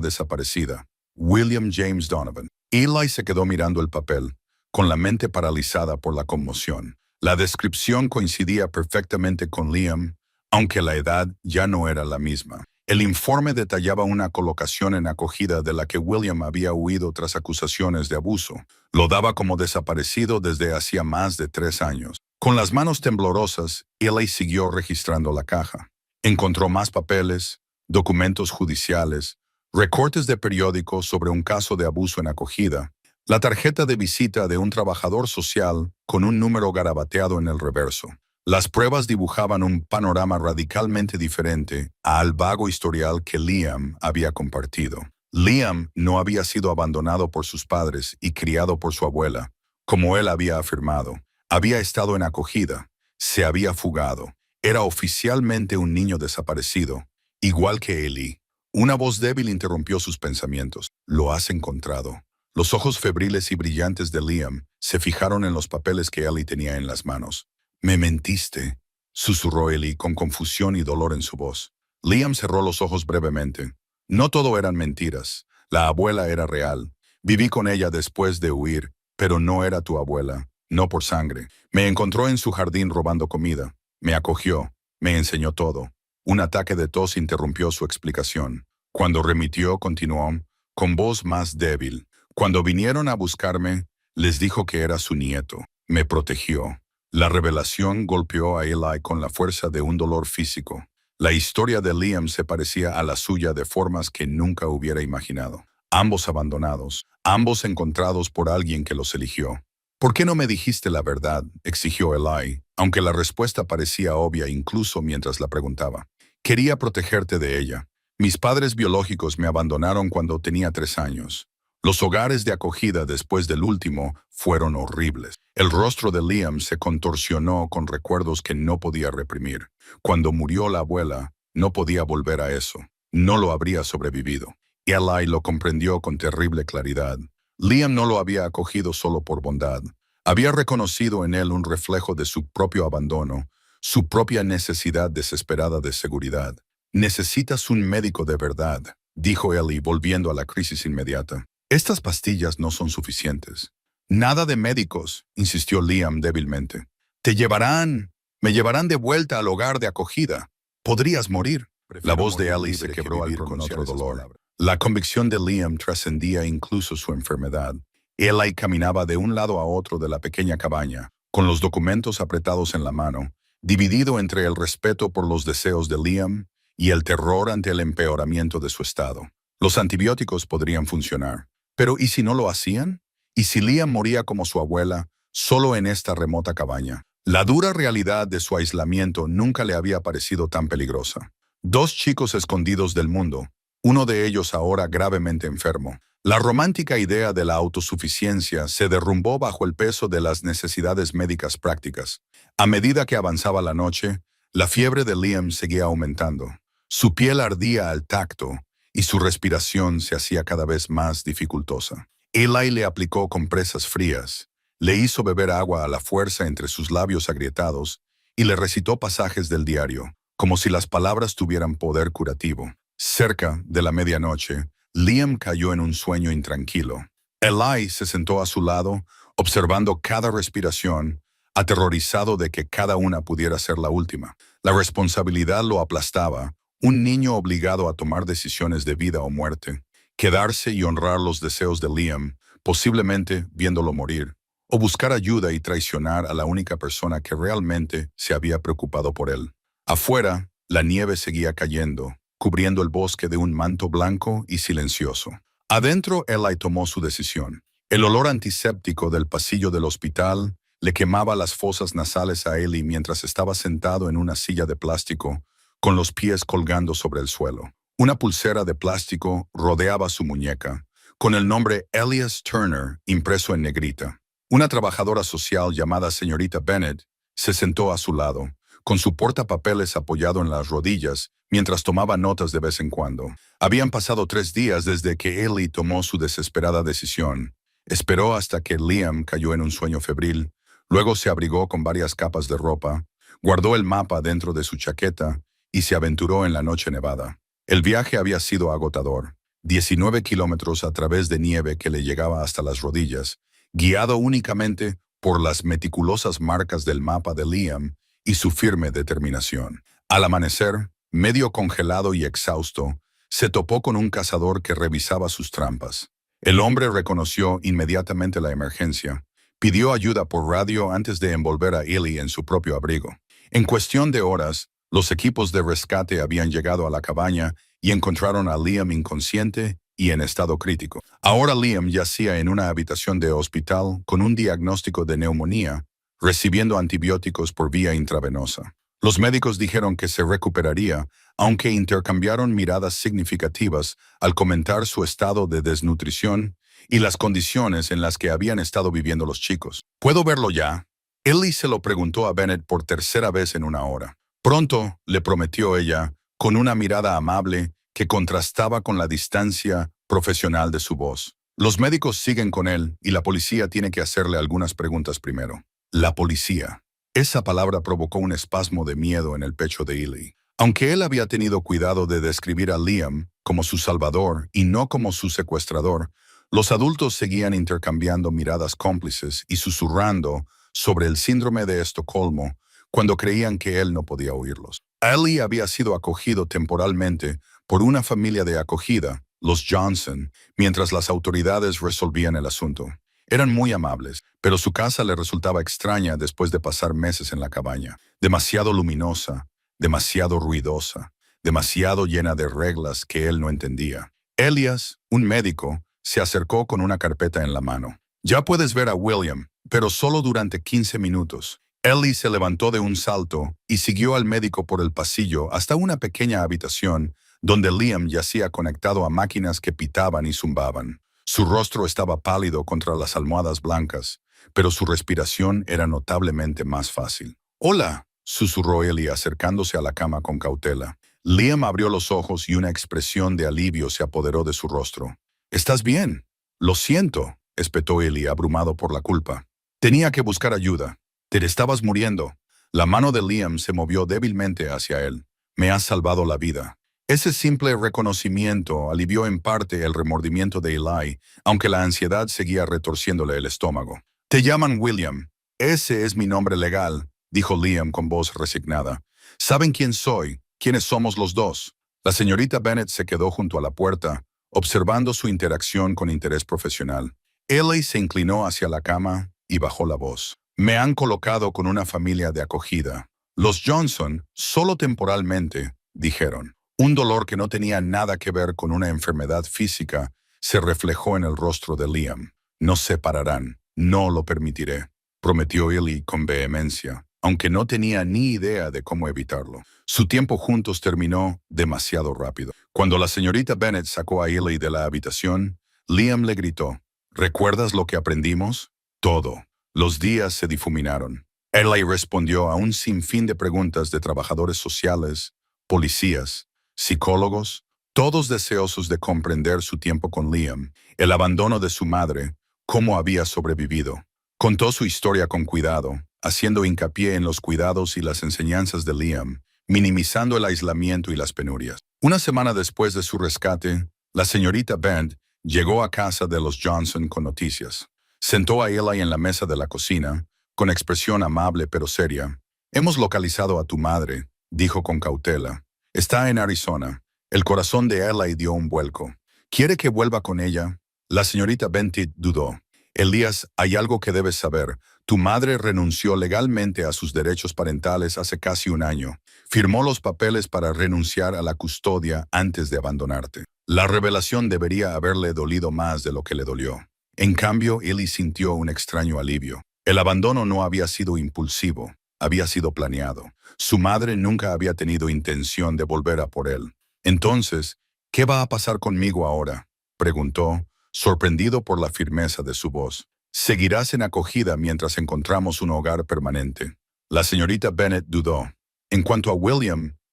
desaparecida, William James Donovan. Eli se quedó mirando el papel, con la mente paralizada por la conmoción. La descripción coincidía perfectamente con Liam, aunque la edad ya no era la misma. El informe detallaba una colocación en acogida de la que William había huido tras acusaciones de abuso. Lo daba como desaparecido desde hacía más de 3 años. Con las manos temblorosas, Eli siguió registrando la caja. Encontró más papeles, documentos judiciales, recortes de periódicos sobre un caso de abuso en acogida, la tarjeta de visita de un trabajador social con un número garabateado en el reverso. Las pruebas dibujaban un panorama radicalmente diferente al vago historial que Liam había compartido. Liam no había sido abandonado por sus padres y criado por su abuela, como él había afirmado. Había estado en acogida, se había fugado. Era oficialmente un niño desaparecido, igual que Eli. Una voz débil interrumpió sus pensamientos. Lo has encontrado. Los ojos febriles y brillantes de Liam se fijaron en los papeles que Eli tenía en las manos. «Me mentiste», susurró Eli con confusión y dolor en su voz. Liam cerró los ojos brevemente. No todo eran mentiras. La abuela era real. Viví con ella después de huir, pero no era tu abuela, no por sangre. Me encontró en su jardín robando comida. Me acogió. Me enseñó todo. Un ataque de tos interrumpió su explicación. Cuando remitió, continuó, con voz más débil. Cuando vinieron a buscarme, les dijo que era su nieto. Me protegió. La revelación golpeó a Eli con la fuerza de un dolor físico. La historia de Liam se parecía a la suya de formas que nunca hubiera imaginado. Ambos abandonados, ambos encontrados por alguien que los eligió. «¿Por qué no me dijiste la verdad?», exigió Eli, aunque la respuesta parecía obvia incluso mientras la preguntaba. «Quería protegerte de ella. Mis padres biológicos me abandonaron cuando tenía 3 años. Los hogares de acogida después del último fueron horribles». El rostro de Liam se contorsionó con recuerdos que no podía reprimir. Cuando murió la abuela, no podía volver a eso. No lo habría sobrevivido. Eli lo comprendió con terrible claridad. Liam no lo había acogido solo por bondad. Había reconocido en él un reflejo de su propio abandono, su propia necesidad desesperada de seguridad. «Necesitas un médico de verdad», dijo Eli volviendo a la crisis inmediata. «Estas pastillas no son suficientes». «Nada de médicos», insistió Liam débilmente. Me llevarán de vuelta al hogar de acogida. Podrías morir». La voz de Eli se quebró al pronunciar otro dolor. La convicción de Liam trascendía incluso su enfermedad. Eli caminaba de un lado a otro de la pequeña cabaña, con los documentos apretados en la mano, dividido entre el respeto por los deseos de Liam y el terror ante el empeoramiento de su estado. Los antibióticos podrían funcionar. Pero ¿y si no lo hacían? ¿Y si Liam moría como su abuela, solo en esta remota cabaña? La dura realidad de su aislamiento nunca le había parecido tan peligrosa. 2 chicos escondidos del mundo, uno de ellos ahora gravemente enfermo. La romántica idea de la autosuficiencia se derrumbó bajo el peso de las necesidades médicas prácticas. A medida que avanzaba la noche, la fiebre de Liam seguía aumentando. Su piel ardía al tacto y su respiración se hacía cada vez más dificultosa. Eli le aplicó compresas frías, le hizo beber agua a la fuerza entre sus labios agrietados y le recitó pasajes del diario. como si las palabras tuvieran poder curativo. Cerca de la medianoche, Liam cayó en un sueño intranquilo. Eli se sentó a su lado, observando cada respiración, aterrorizado de que cada una pudiera ser la última. La responsabilidad lo aplastaba, un niño obligado a tomar decisiones de vida o muerte, quedarse y honrar los deseos de Liam, posiblemente viéndolo morir, o buscar ayuda y traicionar a la única persona que realmente se había preocupado por él. Afuera, la nieve seguía cayendo, cubriendo el bosque de un manto blanco y silencioso. Adentro, Eli tomó su decisión. El olor antiséptico del pasillo del hospital le quemaba las fosas nasales a Eli mientras estaba sentado en una silla de plástico, con los pies colgando sobre el suelo. Una pulsera de plástico rodeaba su muñeca, con el nombre Elias Turner impreso en negrita. Una trabajadora social llamada señorita Bennett se sentó a su lado, con su portapapeles apoyado en las rodillas, mientras tomaba notas de vez en cuando. Habían pasado 3 días desde que Eli tomó su desesperada decisión. Esperó hasta que Liam cayó en un sueño febril, luego se abrigó con varias capas de ropa, guardó el mapa dentro de su chaqueta y se aventuró en la noche nevada. El viaje había sido agotador, 19 kilómetros a través de nieve que le llegaba hasta las rodillas, guiado únicamente por las meticulosas marcas del mapa de Liam y su firme determinación. Al amanecer, medio congelado y exhausto, se topó con un cazador que revisaba sus trampas. El hombre reconoció inmediatamente la emergencia. Pidió ayuda por radio antes de envolver a Eli en su propio abrigo. En cuestión de horas, los equipos de rescate habían llegado a la cabaña y encontraron a Liam inconsciente y en estado crítico. Ahora Liam yacía en una habitación de hospital con un diagnóstico de neumonía, recibiendo antibióticos por vía intravenosa. Los médicos dijeron que se recuperaría, aunque intercambiaron miradas significativas al comentar su estado de desnutrición y las condiciones en las que habían estado viviendo los chicos. ¿Puedo verlo ya? Eli se lo preguntó a Bennett por tercera vez en una hora. Pronto, le prometió ella, con una mirada amable que contrastaba con la distancia profesional de su voz. Los médicos siguen con él y la policía tiene que hacerle algunas preguntas primero. La policía. Esa palabra provocó un espasmo de miedo en el pecho de Eli. Aunque él había tenido cuidado de describir a Liam como su salvador y no como su secuestrador, los adultos seguían intercambiando miradas cómplices y susurrando sobre el síndrome de Estocolmo cuando creían que él no podía oírlos. Eli había sido acogido temporalmente por una familia de acogida, los Johnson, mientras las autoridades resolvían el asunto. Eran muy amables, pero su casa le resultaba extraña después de pasar meses en la cabaña. Demasiado luminosa, demasiado ruidosa, demasiado llena de reglas que él no entendía. Elias, un médico, se acercó con una carpeta en la mano. Ya puedes ver a William, pero solo durante 15 minutos. Eli se levantó de un salto y siguió al médico por el pasillo hasta una pequeña habitación donde Liam yacía conectado a máquinas que pitaban y zumbaban. Su rostro estaba pálido contra las almohadas blancas, pero su respiración era notablemente más fácil. «Hola», susurró Eli acercándose a la cama con cautela. Liam abrió los ojos y una expresión de alivio se apoderó de su rostro. «¿Estás bien?» «Lo siento», espetó Eli, abrumado por la culpa. «Tenía que buscar ayuda. Te estabas muriendo». La mano de Liam se movió débilmente hacia él. «Me has salvado la vida». Ese simple reconocimiento alivió en parte el remordimiento de Eli, aunque la ansiedad seguía retorciéndole el estómago. «Te llaman William. Ese es mi nombre legal», dijo Liam con voz resignada. «¿Saben quién soy? ¿Quiénes somos los dos?» La señorita Bennett se quedó junto a la puerta, observando su interacción con interés profesional. Eli se inclinó hacia la cama y bajó la voz. «Me han colocado con una familia de acogida. Los Johnson, solo temporalmente», dijeron. Un dolor que no tenía nada que ver con una enfermedad física se reflejó en el rostro de Liam. «Nos separarán. No lo permitiré», prometió Eli con vehemencia, aunque no tenía ni idea de cómo evitarlo. Su tiempo juntos terminó demasiado rápido. Cuando la señorita Bennett sacó a Eli de la habitación, Liam le gritó: «¿Recuerdas lo que aprendimos?» «Todo». Los días se difuminaron. Eli respondió a un sinfín de preguntas de trabajadores sociales, policías, psicólogos, todos deseosos de comprender su tiempo con Liam, el abandono de su madre, cómo había sobrevivido. Contó su historia con cuidado, haciendo hincapié en los cuidados y las enseñanzas de Liam, minimizando el aislamiento y las penurias. Una semana después de su rescate, la señorita Bent llegó a casa de los Johnson con noticias. Sentó a Eli en la mesa de la cocina, con expresión amable pero seria. «Hemos localizado a tu madre», dijo con cautela. «Está en Arizona». El corazón de Eli dio un vuelco. «¿Quiere que vuelva con ella?» La señorita Bentit dudó. «Elías, hay algo que debes saber. Tu madre renunció legalmente a sus derechos parentales hace casi un año. Firmó los papeles para renunciar a la custodia antes de abandonarte». La revelación debería haberle dolido más de lo que le dolió. En cambio, Eli sintió un extraño alivio. El abandono no había sido impulsivo, había sido planeado. Su madre nunca había tenido intención de volver a por él. «Entonces, ¿qué va a pasar conmigo ahora?», preguntó, sorprendido por la firmeza de su voz. «Seguirás en acogida mientras encontramos un hogar permanente». La señorita Bennett dudó. «En cuanto a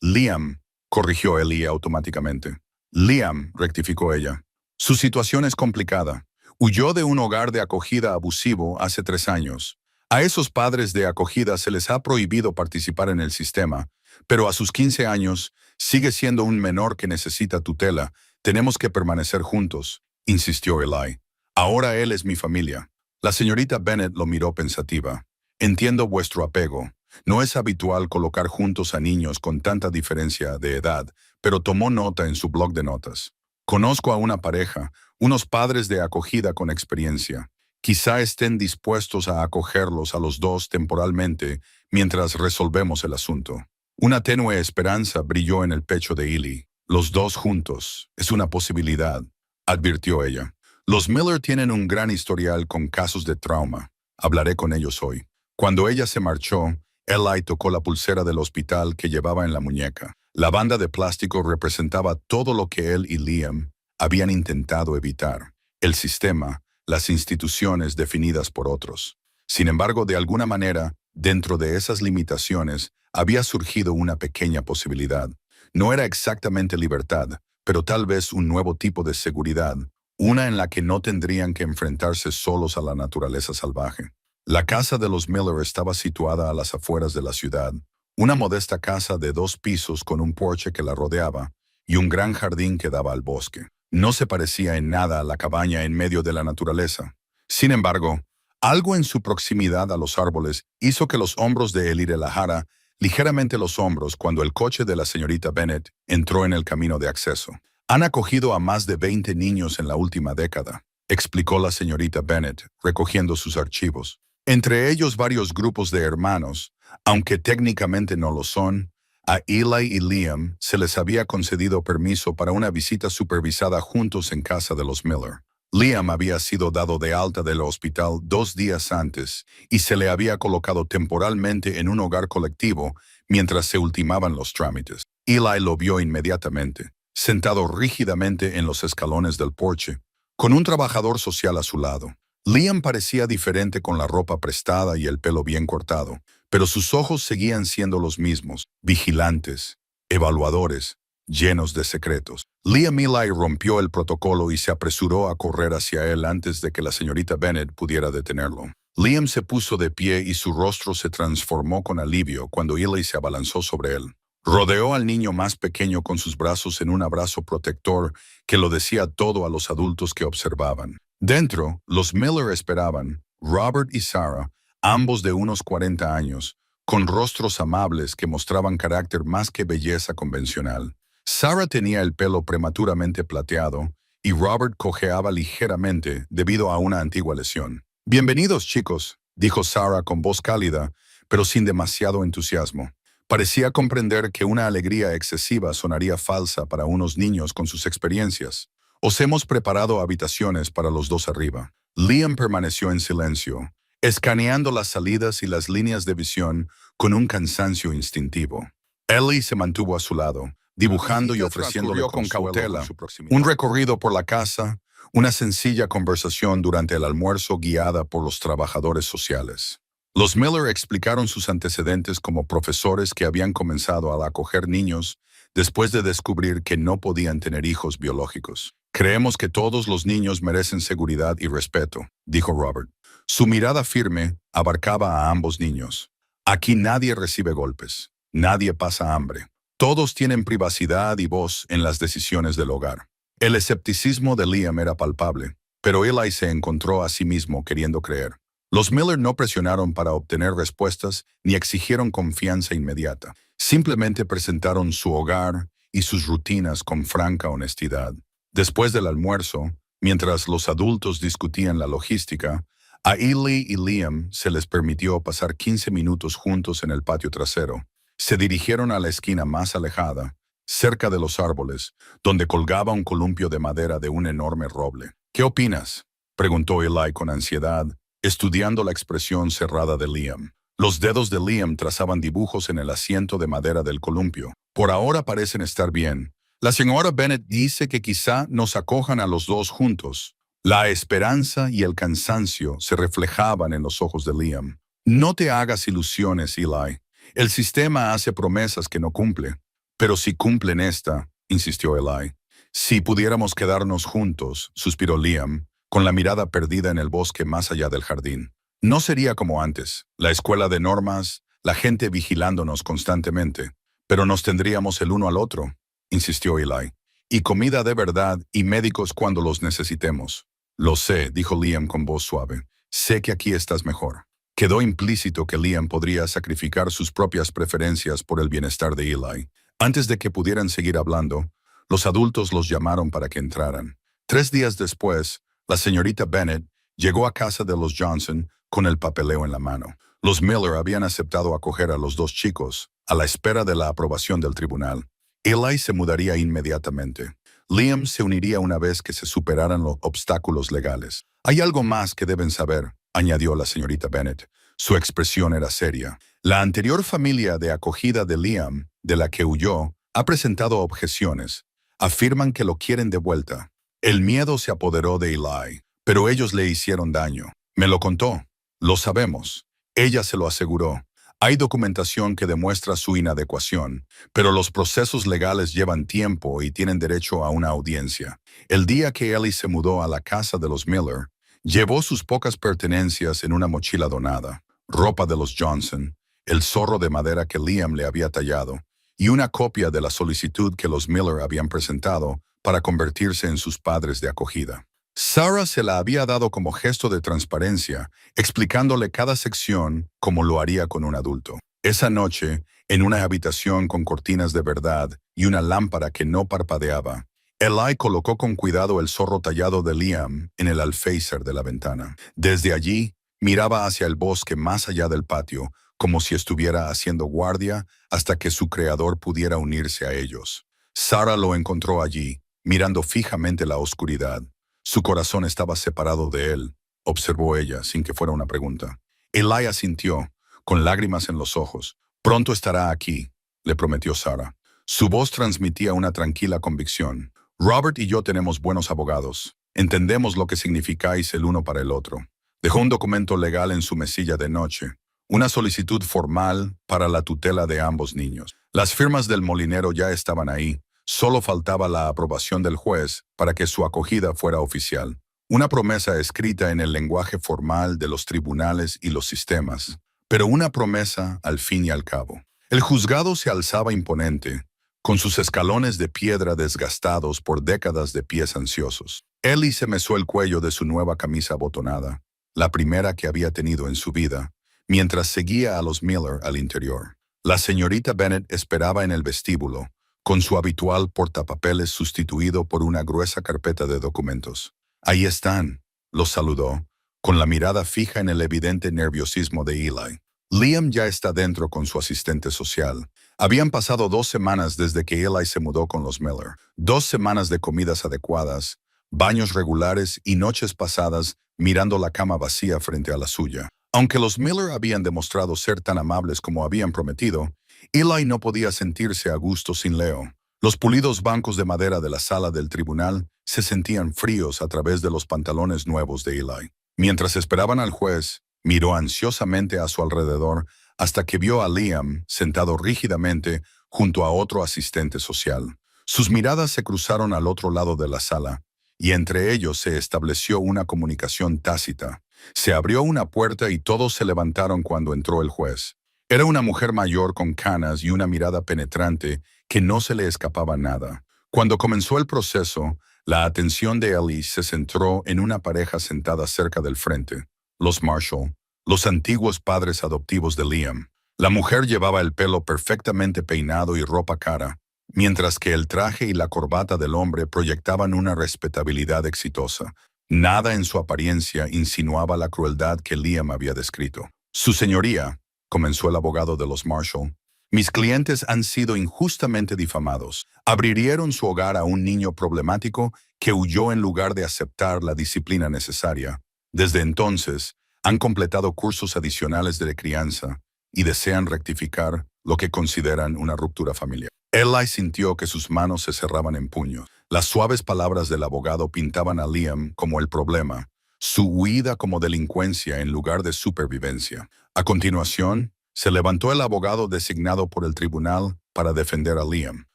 Liam», corrigió Eli automáticamente. «Liam», rectificó ella. «Su situación es complicada. Huyó de un hogar de acogida abusivo hace 3 años. A esos padres de acogida se les ha prohibido participar en el sistema, pero a sus 15 años sigue siendo un menor que necesita tutela. Tenemos que permanecer juntos», insistió Eli. «Ahora él es mi familia». La señorita Bennett lo miró pensativa. «Entiendo vuestro apego. No es habitual colocar juntos a niños con tanta diferencia de edad, pero tomó nota en su blog de notas. Conozco a una pareja, unos padres de acogida con experiencia. Quizá estén dispuestos a acogerlos a los dos temporalmente mientras resolvemos el asunto». Una tenue esperanza brilló en el pecho de Eli. «Los dos juntos. Es una posibilidad», advirtió ella. «Los Miller tienen un gran historial con casos de trauma. Hablaré con ellos hoy». Cuando ella se marchó, Eli tocó la pulsera del hospital que llevaba en la muñeca. La banda de plástico representaba todo lo que él y Liam habían intentado evitar: el sistema, las instituciones definidas por otros. Sin embargo, de alguna manera, dentro de esas limitaciones, había surgido una pequeña posibilidad. No era exactamente libertad, pero tal vez un nuevo tipo de seguridad, una en la que no tendrían que enfrentarse solos a la naturaleza salvaje. La casa de los Miller estaba situada a las afueras de la ciudad, una modesta casa de 2 pisos con un porche que la rodeaba y un gran jardín que daba al bosque. No se parecía en nada a la cabaña en medio de la naturaleza. Sin embargo, algo en su proximidad a los árboles hizo que los hombros de Eli relajara ligeramente los hombros cuando el coche de la señorita Bennett entró en el camino de acceso. «Han acogido a más de 20 niños en la última década», explicó la señorita Bennett, recogiendo sus archivos. «Entre ellos varios grupos de hermanos, aunque técnicamente no lo son. A Eli y Liam se les había concedido permiso para una visita supervisada juntos en casa de los Miller. Liam había sido dado de alta del hospital 2 días antes y se le había colocado temporalmente en un hogar colectivo mientras se ultimaban los trámites. Eli lo vio inmediatamente, sentado rígidamente en los escalones del porche, con un trabajador social a su lado. Liam parecía diferente con la ropa prestada y el pelo bien cortado, pero sus ojos seguían siendo los mismos, vigilantes, evaluadores, llenos de secretos. Liam Eli rompió el protocolo y se apresuró a correr hacia él antes de que la señorita Bennett pudiera detenerlo. Liam se puso de pie y su rostro se transformó con alivio cuando Eli se abalanzó sobre él. Rodeó al niño más pequeño con sus brazos en un abrazo protector que lo decía todo a los adultos que observaban. Dentro, los Miller esperaban, Robert y Sarah, ambos de unos 40 años, con rostros amables que mostraban carácter más que belleza convencional. Sarah tenía el pelo prematuramente plateado y Robert cojeaba ligeramente debido a una antigua lesión. «Bienvenidos, chicos», dijo Sarah con voz cálida, pero sin demasiado entusiasmo. Parecía comprender que una alegría excesiva sonaría falsa para unos niños con sus experiencias. «Os hemos preparado habitaciones para los dos arriba». Liam permaneció en silencio, escaneando las salidas y las líneas de visión con un cansancio instintivo. Eli se mantuvo a su lado, dibujando y ofreciéndole con cautela un recorrido por la casa, una sencilla conversación durante el almuerzo guiada por los trabajadores sociales. Los Miller explicaron sus antecedentes como profesores que habían comenzado a acoger niños después de descubrir que no podían tener hijos biológicos. «Creemos que todos los niños merecen seguridad y respeto», dijo Robert. Su mirada firme abarcaba a ambos niños. «Aquí nadie recibe golpes, Nadie pasa hambre. Todos tienen privacidad y voz en las decisiones del hogar. El escepticismo de Liam era palpable, pero Eli se encontró a sí mismo queriendo creer. Los Miller no presionaron para obtener respuestas ni exigieron confianza inmediata. Simplemente presentaron su hogar y sus rutinas con franca honestidad. Después del almuerzo, mientras los adultos discutían la logística, a Eli y Liam se les permitió pasar 15 minutos juntos en el patio trasero. Se dirigieron a la esquina más alejada, cerca de los árboles, donde colgaba un columpio de madera de un enorme roble. ¿Qué opinas?, preguntó Eli con ansiedad, estudiando la expresión cerrada de Liam. Los dedos de Liam trazaban dibujos en el asiento de madera del columpio. Por ahora parecen estar bien. La señora Bennet dice que quizá nos acojan a los dos juntos. La esperanza y el cansancio se reflejaban en los ojos de Liam. No te hagas ilusiones, Eli. El sistema hace promesas que no cumple. Pero si cumplen esta, insistió Eli. Si pudiéramos quedarnos juntos, suspiró Liam, con la mirada perdida en el bosque más allá del jardín. No sería como antes, la escuela de normas, la gente vigilándonos constantemente, pero nos tendríamos el uno al otro, insistió Eli. Y comida de verdad y médicos cuando los necesitemos. Lo sé, dijo Liam con voz suave. Sé que aquí estás mejor. Quedó implícito que Liam podría sacrificar sus propias preferencias por el bienestar de Eli. Antes de que pudieran seguir hablando, los adultos los llamaron para que entraran. 3 días después, la señorita Bennet llegó a casa de los Johnson con el papeleo en la mano. Los Miller habían aceptado acoger a los 2 chicos, a la espera de la aprobación del tribunal. Eli se mudaría inmediatamente. Liam se uniría una vez que se superaran los obstáculos legales. Hay algo más que deben saber, añadió la señorita Bennet. Su expresión era seria. La anterior familia de acogida de Liam, de la que huyó, ha presentado objeciones. Afirman que lo quieren de vuelta. El miedo se apoderó de Eli, pero ellos le hicieron daño. Me lo contó. Lo sabemos. Ella se lo aseguró. Hay documentación que demuestra su inadecuación, pero los procesos legales llevan tiempo y tienen derecho a una audiencia. El día que Ellie se mudó a la casa de los Miller, llevó sus pocas pertenencias en una mochila donada, ropa de los Johnson, el zorro de madera que Liam le había tallado, y una copia de la solicitud que los Miller habían presentado para convertirse en sus padres de acogida. Sarah se la había dado como gesto de transparencia, explicándole cada sección como lo haría con un adulto. Esa noche, en una habitación con cortinas de verdad y una lámpara que no parpadeaba, Eli colocó con cuidado el zorro tallado de Liam en el alféizar de la ventana. Desde allí, miraba hacia el bosque más allá del patio, como si estuviera haciendo guardia hasta que su creador pudiera unirse a ellos. Sarah lo encontró allí, mirando fijamente la oscuridad. Su corazón estaba separado de él, observó ella, sin que fuera una pregunta. Eli asintió, con lágrimas en los ojos. Pronto estará aquí, le prometió Sarah. Su voz transmitía una tranquila convicción. Robert y yo tenemos buenos abogados. Entendemos lo que significáis el uno para el otro. Dejó un documento legal en su mesilla de noche, una solicitud formal para la tutela de ambos niños. Las firmas del molinero ya estaban ahí. Solo faltaba la aprobación del juez para que su acogida fuera oficial. Una promesa escrita en el lenguaje formal de los tribunales y los sistemas, pero una promesa al fin y al cabo. El juzgado se alzaba imponente, con sus escalones de piedra desgastados por décadas de pies ansiosos. Ellie se mesó el cuello de su nueva camisa abotonada, la primera que había tenido en su vida, mientras seguía a los Miller al interior. La señorita Bennet esperaba en el vestíbulo, con su habitual portapapeles sustituido por una gruesa carpeta de documentos. Ahí están, los saludó, con la mirada fija en el evidente nerviosismo de Eli. Liam ya está dentro con su asistente social. Habían pasado 2 semanas desde que Eli se mudó con los Miller. 2 semanas de comidas adecuadas, baños regulares y noches pasadas mirando la cama vacía frente a la suya. Aunque los Miller habían demostrado ser tan amables como habían prometido, Eli no podía sentirse a gusto sin Leo. Los pulidos bancos de madera de la sala del tribunal se sentían fríos a través de los pantalones nuevos de Eli. Mientras esperaban al juez, miró ansiosamente a su alrededor hasta que vio a Liam sentado rígidamente junto a otro asistente social. Sus miradas se cruzaron al otro lado de la sala, y entre ellos se estableció una comunicación tácita. Se abrió una puerta y todos se levantaron cuando entró el juez. Era una mujer mayor con canas y una mirada penetrante que no se le escapaba nada. Cuando comenzó el proceso, la atención de Ellie se centró en una pareja sentada cerca del frente, los Marshall, los antiguos padres adoptivos de Liam. La mujer llevaba el pelo perfectamente peinado y ropa cara, mientras que el traje y la corbata del hombre proyectaban una respetabilidad exitosa. Nada en su apariencia insinuaba la crueldad que Liam había descrito. Su señoría, comenzó el abogado de los Marshall, mis clientes han sido injustamente difamados. Abrieron su hogar a un niño problemático que huyó en lugar de aceptar la disciplina necesaria. Desde entonces, han completado cursos adicionales de crianza y desean rectificar lo que consideran una ruptura familiar. Eli sintió que sus manos se cerraban en puños. Las suaves palabras del abogado pintaban a Liam como el problema, su huida como delincuencia en lugar de supervivencia. A continuación, se levantó el abogado designado por el tribunal para defender a Liam.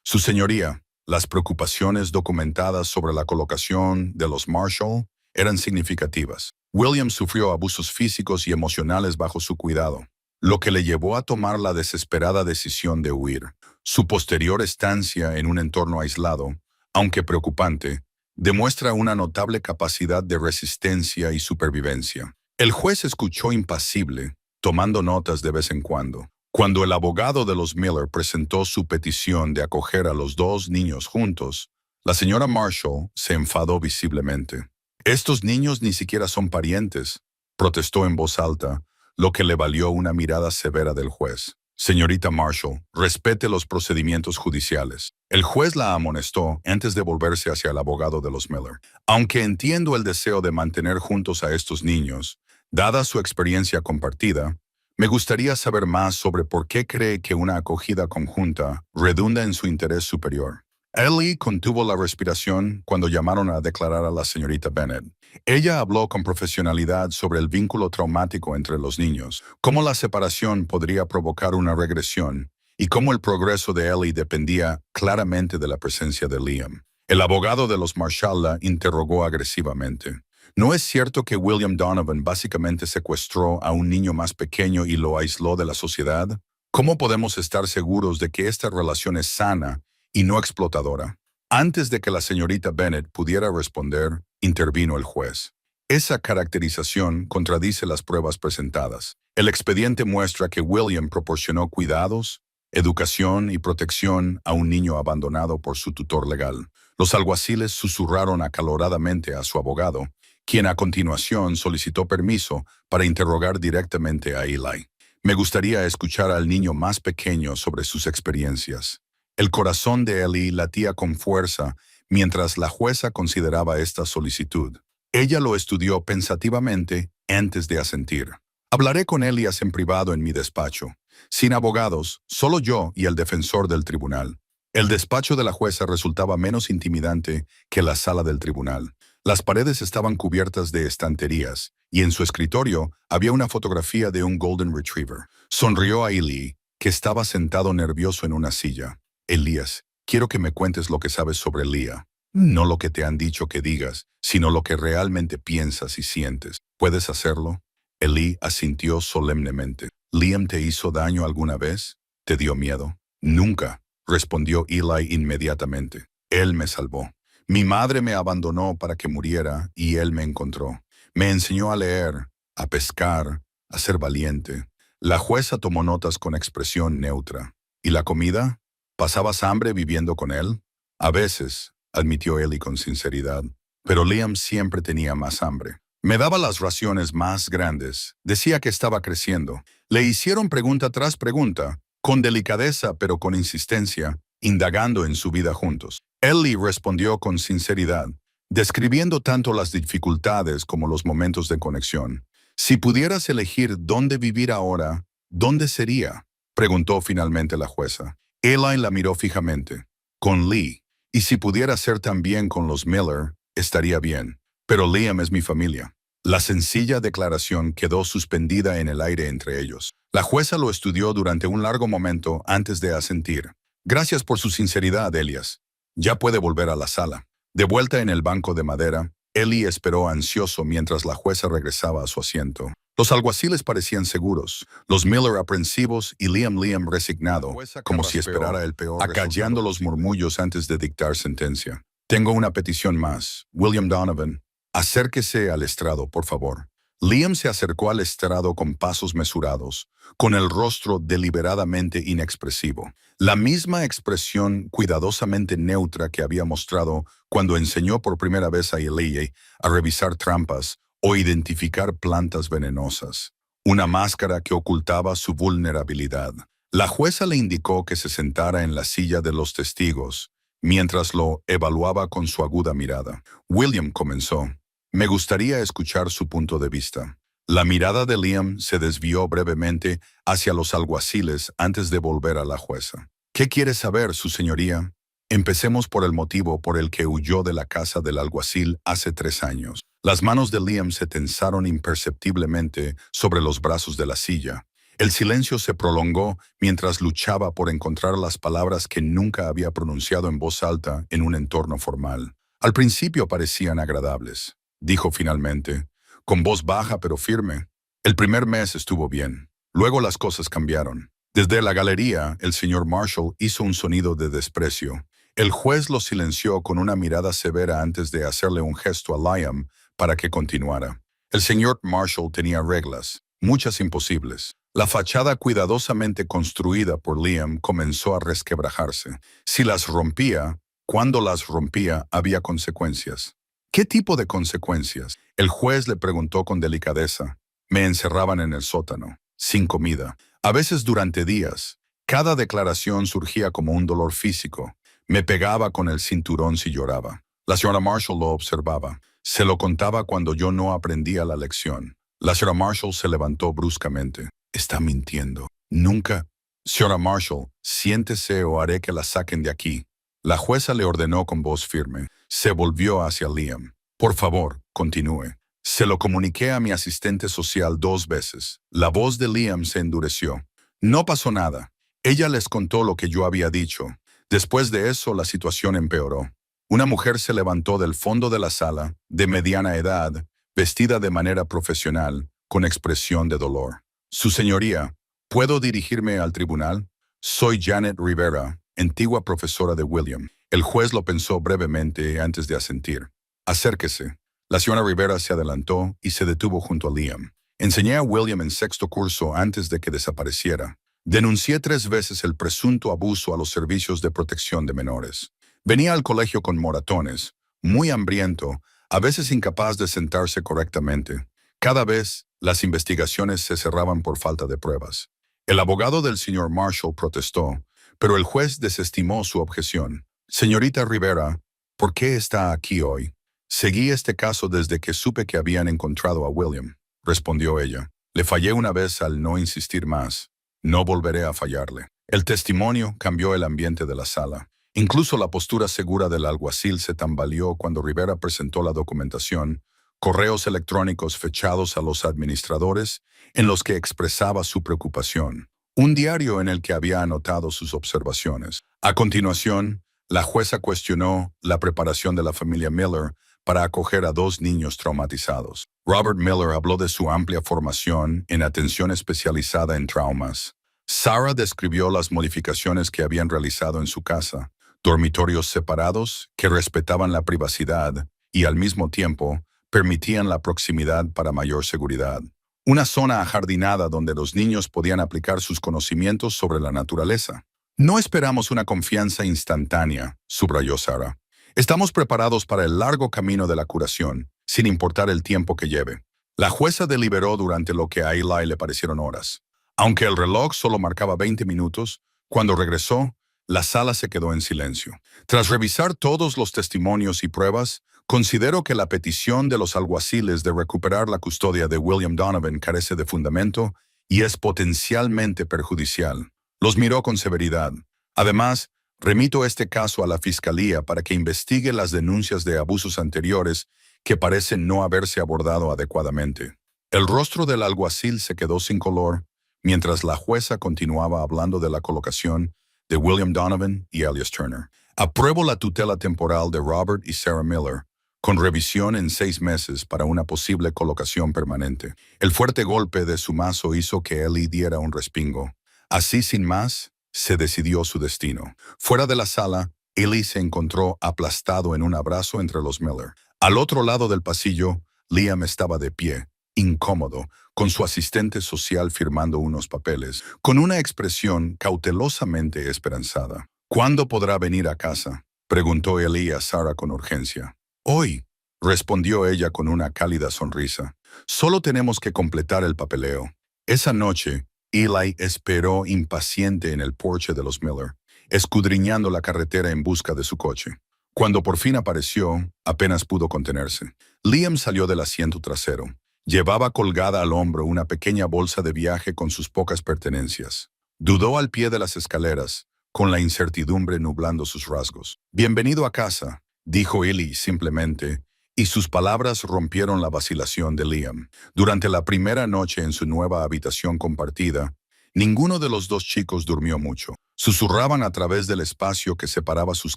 Su señoría, las preocupaciones documentadas sobre la colocación de los Marshall eran significativas. William sufrió abusos físicos y emocionales bajo su cuidado, lo que le llevó a tomar la desesperada decisión de huir. Su posterior estancia en un entorno aislado, aunque preocupante, demuestra una notable capacidad de resistencia y supervivencia. El juez escuchó impasible, tomando notas de vez en cuando. Cuando el abogado de los Miller presentó su petición de acoger a los dos niños juntos, la señora Marshall se enfadó visiblemente. «Estos niños ni siquiera son parientes», protestó en voz alta, lo que le valió una mirada severa del juez. «Señorita Marshall, respete los procedimientos judiciales». El juez la amonestó antes de volverse hacia el abogado de los Miller. «Aunque entiendo el deseo de mantener juntos a estos niños, dada su experiencia compartida, me gustaría saber más sobre por qué cree que una acogida conjunta redunda en su interés superior». Ellie contuvo la respiración cuando llamaron a declarar a la señorita Bennett. Ella habló con profesionalidad sobre el vínculo traumático entre los niños, cómo la separación podría provocar una regresión y cómo el progreso de Ellie dependía claramente de la presencia de Liam. El abogado de los Marshall la interrogó agresivamente. ¿No es cierto que William Donovan básicamente secuestró a un niño más pequeño y lo aisló de la sociedad? ¿Cómo podemos estar seguros de que esta relación es sana y no explotadora? Antes de que la señorita Bennett pudiera responder, intervino el juez. Esa caracterización contradice las pruebas presentadas. El expediente muestra que William proporcionó cuidados, educación y protección a un niño abandonado por su tutor legal. Los alguaciles susurraron acaloradamente a su abogado, quien a continuación solicitó permiso para interrogar directamente a Eli. «Me gustaría escuchar al niño más pequeño sobre sus experiencias». El corazón de Ellie latía con fuerza mientras la jueza consideraba esta solicitud. Ella lo estudió pensativamente antes de asentir. «Hablaré con Elias en privado en mi despacho. Sin abogados, solo yo y el defensor del tribunal». El despacho de la jueza resultaba menos intimidante que la sala del tribunal. Las paredes estaban cubiertas de estanterías, y en su escritorio había una fotografía de un Golden Retriever. Sonrió a Eli, que estaba sentado nervioso en una silla. «Elias, quiero que me cuentes lo que sabes sobre Leah. No lo que te han dicho que digas, sino lo que realmente piensas y sientes. ¿Puedes hacerlo?» Eli asintió solemnemente. «¿Liam te hizo daño alguna vez? ¿Te dio miedo?» «Nunca», respondió Eli inmediatamente. «Él me salvó. Mi madre me abandonó para que muriera y él me encontró. Me enseñó a leer, a pescar, a ser valiente». La jueza tomó notas con expresión neutra. «¿Y la comida? ¿Pasabas hambre viviendo con él?» «A veces», admitió Eli con sinceridad, «pero Liam siempre tenía más hambre. Me daba las raciones más grandes. Decía que estaba creciendo». Le hicieron pregunta tras pregunta, con delicadeza pero con insistencia, indagando en su vida juntos. Eli respondió con sinceridad, describiendo tanto las dificultades como los momentos de conexión. «Si pudieras elegir dónde vivir ahora, ¿dónde sería?», preguntó finalmente la jueza. Eli la miró fijamente. «Con Lee. Y si pudiera ser también con los Miller, estaría bien. Pero Liam es mi familia». La sencilla declaración quedó suspendida en el aire entre ellos. La jueza lo estudió durante un largo momento antes de asentir. «Gracias por su sinceridad, Elias. Ya puede volver a la sala». De vuelta en el banco de madera, Eli esperó ansioso mientras la jueza regresaba a su asiento. Los alguaciles parecían seguros, los Miller aprensivos y Liam resignado, como si esperara el peor, acallando los murmullos antes de dictar sentencia. Tengo una petición más. William Donovan, acérquese al estrado, por favor. Liam se acercó al estrado con pasos mesurados, con el rostro deliberadamente inexpresivo. La misma expresión cuidadosamente neutra que había mostrado cuando enseñó por primera vez a Elijah a revisar trampas o identificar plantas venenosas. Una máscara que ocultaba su vulnerabilidad. La jueza le indicó que se sentara en la silla de los testigos, mientras lo evaluaba con su aguda mirada. William comenzó. Me gustaría escuchar su punto de vista. La mirada de Liam se desvió brevemente hacia los alguaciles antes de volver a la jueza. ¿Qué quiere saber, su señoría? Empecemos por el motivo por el que huyó de la casa del alguacil hace 3 años. Las manos de Liam se tensaron imperceptiblemente sobre los brazos de la silla. El silencio se prolongó mientras luchaba por encontrar las palabras que nunca había pronunciado en voz alta en un entorno formal. Al principio parecían agradables, dijo finalmente, con voz baja pero firme. El primer mes estuvo bien. Luego las cosas cambiaron. Desde la galería, el señor Marshall hizo un sonido de desprecio. El juez lo silenció con una mirada severa antes de hacerle un gesto a Liam para que continuara. El señor Marshall tenía reglas, muchas imposibles. La fachada cuidadosamente construida por Liam comenzó a resquebrajarse. Si las rompía, cuando las rompía, había consecuencias. ¿Qué tipo de consecuencias? El juez le preguntó con delicadeza. Me encerraban en el sótano, sin comida, a veces durante días. Cada declaración surgía como un dolor físico. Me pegaba con el cinturón si lloraba. La señora Marshall lo observaba. Se lo contaba cuando yo no aprendía la lección. La señora Marshall se levantó bruscamente. Está mintiendo. Nunca. Señora Marshall, siéntese o haré que la saquen de aquí. La jueza le ordenó con voz firme. Se volvió hacia Liam. Por favor, continúe. Se lo comuniqué a mi asistente social 2 veces. La voz de Liam se endureció. No pasó nada. Ella les contó lo que yo había dicho. Después de eso, la situación empeoró. Una mujer se levantó del fondo de la sala, de mediana edad, vestida de manera profesional, con expresión de dolor. Su señoría, ¿puedo dirigirme al tribunal? Soy Janet Rivera, antigua profesora de William. El juez lo pensó brevemente antes de asentir. Acérquese. La señora Rivera se adelantó y se detuvo junto a Liam. Enseñé a William en 6º curso antes de que desapareciera. Denuncié 3 veces el presunto abuso a los servicios de protección de menores. Venía al colegio con moratones, muy hambriento, a veces incapaz de sentarse correctamente. Cada vez, las investigaciones se cerraban por falta de pruebas. El abogado del señor Marshall protestó, pero el juez desestimó su objeción. Señorita Rivera, ¿por qué está aquí hoy? Seguí este caso desde que supe que habían encontrado a William, respondió ella. Le fallé una vez al no insistir más. No volveré a fallarle. El testimonio cambió el ambiente de la sala. Incluso la postura segura del alguacil se tambaleó cuando Rivera presentó la documentación, correos electrónicos fechados a los administradores en los que expresaba su preocupación, un diario en el que había anotado sus observaciones. A continuación, la jueza cuestionó la preparación de la familia Miller para acoger a 2 niños traumatizados. Robert Miller habló de su amplia formación en atención especializada en traumas. Sarah describió las modificaciones que habían realizado en su casa, dormitorios separados que respetaban la privacidad y al mismo tiempo permitían la proximidad para mayor seguridad. Una zona ajardinada donde los niños podían aplicar sus conocimientos sobre la naturaleza. No esperamos una confianza instantánea, subrayó Sarah. Estamos preparados para el largo camino de la curación, sin importar el tiempo que lleve. La jueza deliberó durante lo que a Eli le parecieron horas. Aunque el reloj solo marcaba 20 minutos, cuando regresó, la sala se quedó en silencio. Tras revisar todos los testimonios y pruebas, considero que la petición de los alguaciles de recuperar la custodia de William Donovan carece de fundamento y es potencialmente perjudicial. Los miró con severidad. Además, remito este caso a la Fiscalía para que investigue las denuncias de abusos anteriores que parecen no haberse abordado adecuadamente. El rostro del alguacil se quedó sin color, mientras la jueza continuaba hablando de la colocación de William Donovan y Elias Turner. Apruebo la tutela temporal de Robert y Sarah Miller, con revisión en 6 meses para una posible colocación permanente. El fuerte golpe de su mazo hizo que Ellie diera un respingo. Así, sin más, se decidió su destino. Fuera de la sala, Ellie se encontró aplastado en un abrazo entre los Miller. Al otro lado del pasillo, Liam estaba de pie, incómodo, con su asistente social firmando unos papeles, con una expresión cautelosamente esperanzada. ¿Cuándo podrá venir a casa?, preguntó Ellie a Sarah con urgencia. Hoy, respondió ella con una cálida sonrisa. Solo tenemos que completar el papeleo. Esa noche, Eli esperó impaciente en el porche de los Miller, escudriñando la carretera en busca de su coche. Cuando por fin apareció, apenas pudo contenerse. Liam salió del asiento trasero. Llevaba colgada al hombro una pequeña bolsa de viaje con sus pocas pertenencias. Dudó al pie de las escaleras, con la incertidumbre nublando sus rasgos. «Bienvenido a casa», dijo Eli simplemente, y sus palabras rompieron la vacilación de Liam. Durante la primera noche en su nueva habitación compartida, ninguno de los dos chicos durmió mucho. Susurraban a través del espacio que separaba sus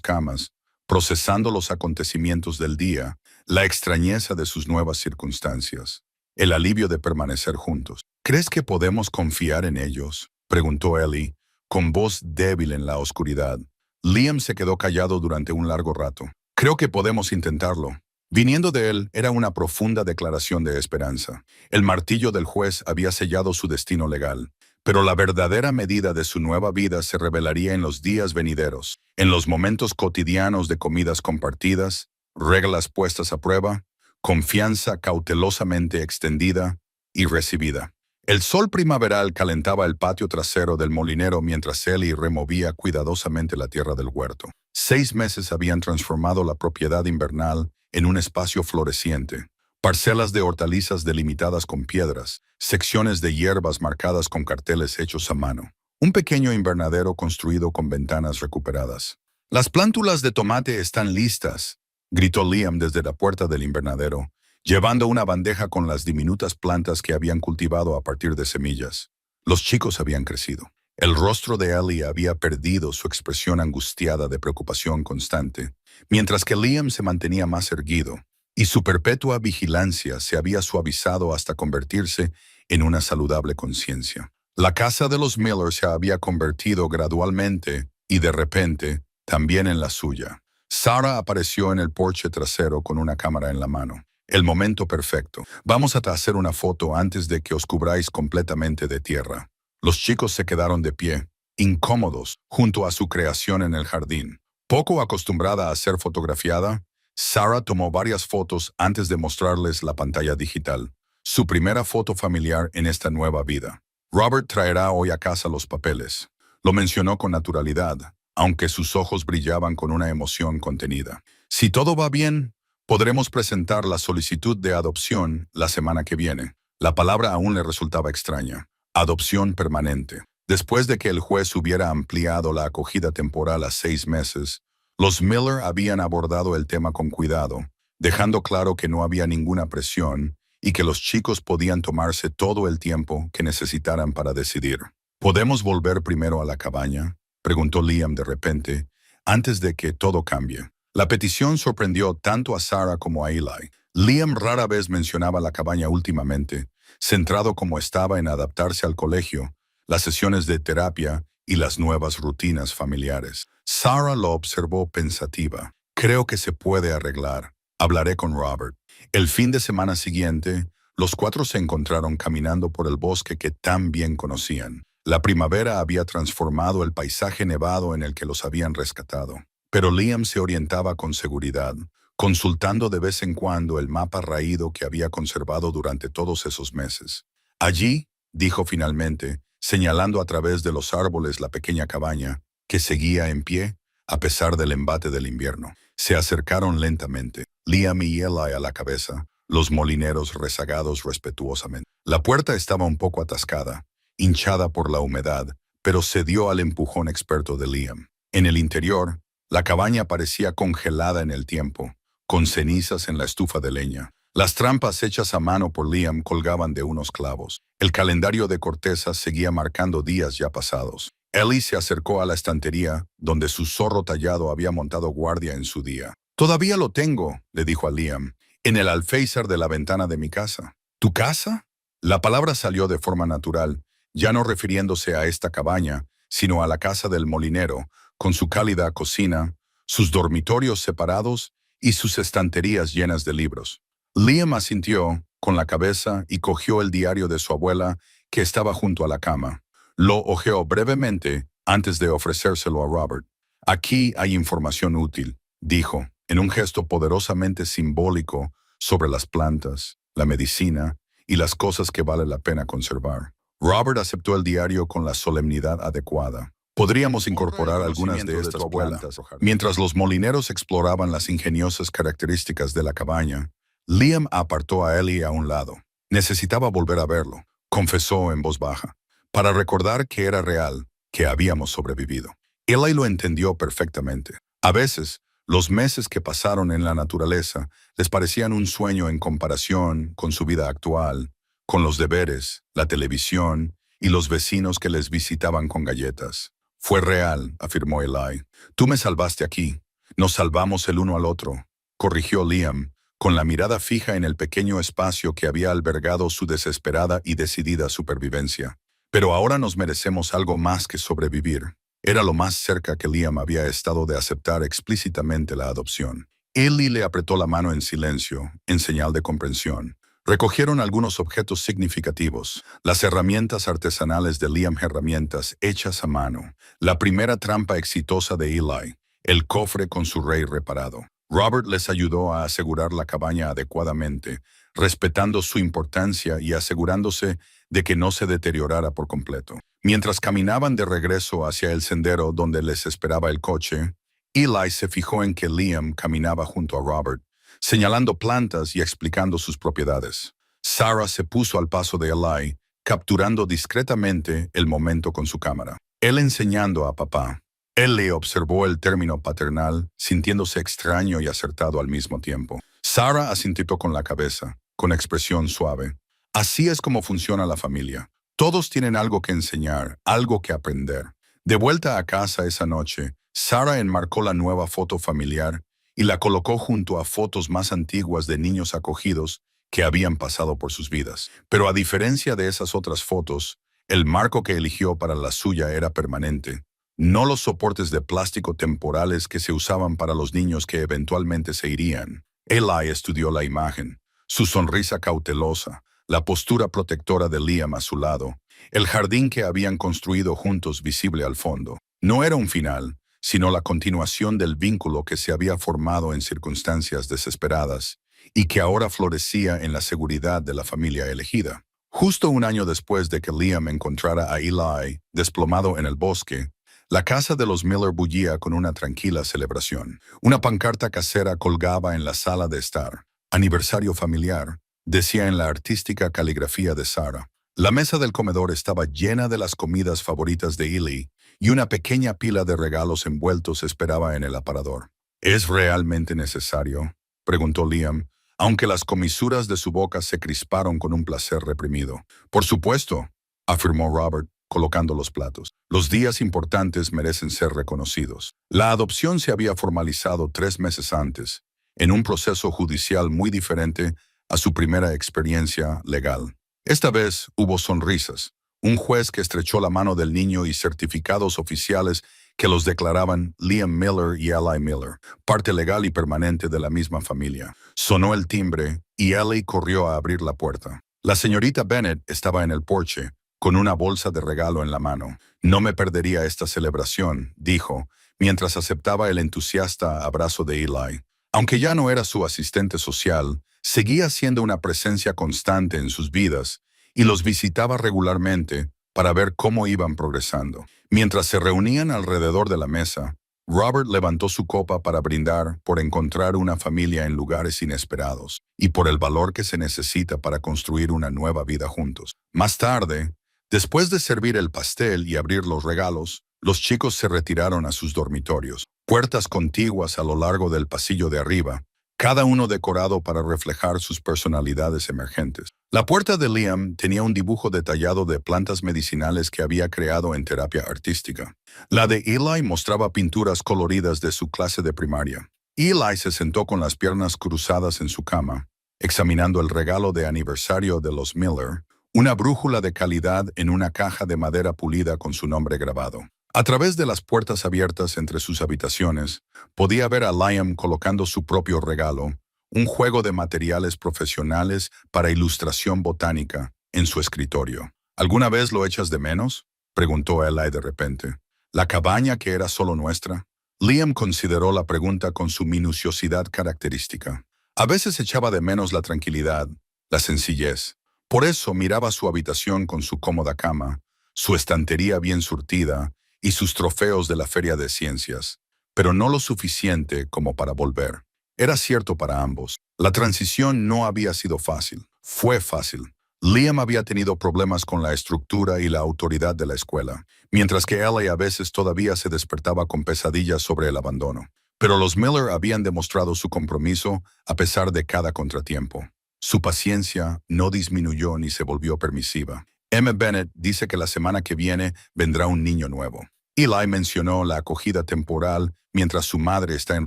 camas, procesando los acontecimientos del día, la extrañeza de sus nuevas circunstancias, el alivio de permanecer juntos. «¿Crees que podemos confiar en ellos?», preguntó Ellie, con voz débil en la oscuridad. Liam se quedó callado durante un largo rato. «Creo que podemos intentarlo». Viniendo de él, era una profunda declaración de esperanza. El martillo del juez había sellado su destino legal, pero la verdadera medida de su nueva vida se revelaría en los días venideros, en los momentos cotidianos de comidas compartidas, reglas puestas a prueba, confianza cautelosamente extendida y recibida. El sol primaveral calentaba el patio trasero del molinero mientras Ellie removía cuidadosamente la tierra del huerto. 6 meses habían transformado la propiedad invernal en un espacio floreciente. Parcelas de hortalizas delimitadas con piedras, secciones de hierbas marcadas con carteles hechos a mano. Un pequeño invernadero construido con ventanas recuperadas. «Las plántulas de tomate están listas», gritó Liam desde la puerta del invernadero, llevando una bandeja con las diminutas plantas que habían cultivado a partir de semillas. Los chicos habían crecido. El rostro de Ellie había perdido su expresión angustiada de preocupación constante, mientras que Liam se mantenía más erguido, y su perpetua vigilancia se había suavizado hasta convertirse en una saludable conciencia. La casa de los Miller se había convertido gradualmente, y de repente, también en la suya. Sarah apareció en el porche trasero con una cámara en la mano. «El momento perfecto. Vamos a hacer una foto antes de que os cubráis completamente de tierra». Los chicos se quedaron de pie, incómodos, junto a su creación en el jardín. Poco acostumbrada a ser fotografiada, Sarah tomó varias fotos antes de mostrarles la pantalla digital, su primera foto familiar en esta nueva vida. «Robert traerá hoy a casa los papeles», lo mencionó con naturalidad, aunque sus ojos brillaban con una emoción contenida. «Si todo va bien, podremos presentar la solicitud de adopción la semana que viene». La palabra aún le resultaba extraña. Adopción permanente. Después de que el juez hubiera ampliado la acogida temporal a 6 meses, los Miller habían abordado el tema con cuidado, dejando claro que no había ninguna presión y que los chicos podían tomarse todo el tiempo que necesitaran para decidir. «¿Podemos volver primero a la cabaña?», preguntó Liam de repente, antes de que todo cambie. La petición sorprendió tanto a Sarah como a Eli. Liam rara vez mencionaba la cabaña últimamente, centrado como estaba en adaptarse al colegio, las sesiones de terapia y las nuevas rutinas familiares. Sarah lo observó pensativa. «Creo que se puede arreglar. Hablaré con Robert». El fin de semana siguiente, los 4 se encontraron caminando por el bosque que tan bien conocían. La primavera había transformado el paisaje nevado en el que los habían rescatado. Pero Liam se orientaba con seguridad, consultando de vez en cuando el mapa raído que había conservado durante todos esos meses. «Allí», dijo finalmente, señalando a través de los árboles la pequeña cabaña, que seguía en pie, a pesar del embate del invierno. Se acercaron lentamente, Liam y Eli a la cabeza, los molineros rezagados respetuosamente. La puerta estaba un poco atascada, hinchada por la humedad, pero cedió al empujón experto de Liam. En el interior, la cabaña parecía congelada en el tiempo, con cenizas en la estufa de leña. Las trampas hechas a mano por Liam colgaban de unos clavos. El calendario de corteza seguía marcando días ya pasados. Ellie se acercó a la estantería, donde su zorro tallado había montado guardia en su día. Todavía lo tengo, le dijo a Liam, en el alféizar de la ventana de mi casa. ¿Tu casa? La palabra salió de forma natural, ya no refiriéndose a esta cabaña, sino a la casa del molinero, con su cálida cocina, sus dormitorios separados y sus estanterías llenas de libros. Liam asintió con la cabeza y cogió el diario de su abuela, que estaba junto a la cama. Lo hojeó brevemente antes de ofrecérselo a Robert. Aquí hay información útil, dijo, en un gesto poderosamente simbólico sobre las plantas, la medicina y las cosas que vale la pena conservar. Robert aceptó el diario con la solemnidad adecuada. Podríamos incorporar algunas de estas plantas. Mientras los molineros exploraban las ingeniosas características de la cabaña, Liam apartó a Ellie a un lado. Necesitaba volver a verlo, confesó en voz baja, para recordar que era real, que habíamos sobrevivido. Ellie lo entendió perfectamente. A veces, los meses que pasaron en la naturaleza les parecían un sueño en comparación con su vida actual, con los deberes, la televisión y los vecinos que les visitaban con galletas. Fue real, afirmó Eli. Tú me salvaste aquí. Nos salvamos el uno al otro, corrigió Liam, con la mirada fija en el pequeño espacio que había albergado su desesperada y decidida supervivencia. Pero ahora nos merecemos algo más que sobrevivir. Era lo más cerca que Liam había estado de aceptar explícitamente la adopción. Ellie le apretó la mano en silencio, en señal de comprensión. Recogieron algunos objetos significativos, las herramientas artesanales de Liam, herramientas hechas a mano, la primera trampa exitosa de Eli, el cofre con su rey reparado. Robert les ayudó a asegurar la cabaña adecuadamente, respetando su importancia y asegurándose de que no se deteriorara por completo. Mientras caminaban de regreso hacia el sendero donde les esperaba el coche, Eli se fijó en que Liam caminaba junto a Robert, señalando plantas y explicando sus propiedades. Sarah se puso al paso de Eli, capturando discretamente el momento con su cámara. Él enseñando a papá. Él le observó el término paternal, sintiéndose extraño y acertado al mismo tiempo. Sarah asintió con la cabeza, con expresión suave. Así es como funciona la familia. Todos tienen algo que enseñar, algo que aprender. De vuelta a casa esa noche, Sarah enmarcó la nueva foto familiar y la colocó junto a fotos más antiguas de niños acogidos que habían pasado por sus vidas. Pero a diferencia de esas otras fotos, el marco que eligió para la suya era permanente, no los soportes de plástico temporales que se usaban para los niños que eventualmente se irían. Eli estudió la imagen, su sonrisa cautelosa, la postura protectora de Liam a su lado, el jardín que habían construido juntos visible al fondo. No era un final, sino la continuación del vínculo que se había formado en circunstancias desesperadas y que ahora florecía en la seguridad de la familia elegida. Justo un año después de que Liam encontrara a Eli desplomado en el bosque, la casa de los Miller bullía con una tranquila celebración. Una pancarta casera colgaba en la sala de estar. Aniversario familiar, decía en la artística caligrafía de Sarah. La mesa del comedor estaba llena de las comidas favoritas de Eli y una pequeña pila de regalos envueltos esperaba en el aparador. ¿Es realmente necesario?, preguntó Liam, aunque las comisuras de su boca se crisparon con un placer reprimido. Por supuesto, afirmó Robert, colocando los platos. Los días importantes merecen ser reconocidos. La adopción se había formalizado 3 meses antes, en un proceso judicial muy diferente a su primera experiencia legal. Esta vez hubo sonrisas, un juez que estrechó la mano del niño y certificados oficiales que los declaraban Liam Miller y Eli Miller, parte legal y permanente de la misma familia. Sonó el timbre y Ellie corrió a abrir la puerta. La señorita Bennett estaba en el porche, con una bolsa de regalo en la mano. No me perdería esta celebración, dijo, mientras aceptaba el entusiasta abrazo de Eli. Aunque ya no era su asistente social, seguía siendo una presencia constante en sus vidas y los visitaba regularmente para ver cómo iban progresando. Mientras se reunían alrededor de la mesa, Robert levantó su copa para brindar por encontrar una familia en lugares inesperados y por el valor que se necesita para construir una nueva vida juntos. Más tarde, después de servir el pastel y abrir los regalos, los chicos se retiraron a sus dormitorios, puertas contiguas a lo largo del pasillo de arriba, cada uno decorado para reflejar sus personalidades emergentes. La puerta de Liam tenía un dibujo detallado de plantas medicinales que había creado en terapia artística. La de Eli mostraba pinturas coloridas de su clase de primaria. Eli se sentó con las piernas cruzadas en su cama, examinando el regalo de aniversario de los Miller, una brújula de calidad en una caja de madera pulida con su nombre grabado. A través de las puertas abiertas entre sus habitaciones, podía ver a Liam colocando su propio regalo, un juego de materiales profesionales para ilustración botánica, en su escritorio. ¿Alguna vez lo echas de menos?, preguntó Eli de repente. ¿La cabaña que era solo nuestra? Liam consideró la pregunta con su minuciosidad característica. A veces echaba de menos la tranquilidad, la sencillez. Por eso miraba su habitación con su cómoda cama, su estantería bien surtida y sus trofeos de la Feria de Ciencias, pero no lo suficiente como para volver. Era cierto para ambos. La transición no había sido fácil. Fue fácil. Liam había tenido problemas con la estructura y la autoridad de la escuela, mientras que Ellie a veces todavía se despertaba con pesadillas sobre el abandono. Pero los Miller habían demostrado su compromiso a pesar de cada contratiempo. Su paciencia no disminuyó ni se volvió permisiva. M. Bennett dice que la semana que viene vendrá un niño nuevo. Eli mencionó la acogida temporal mientras su madre está en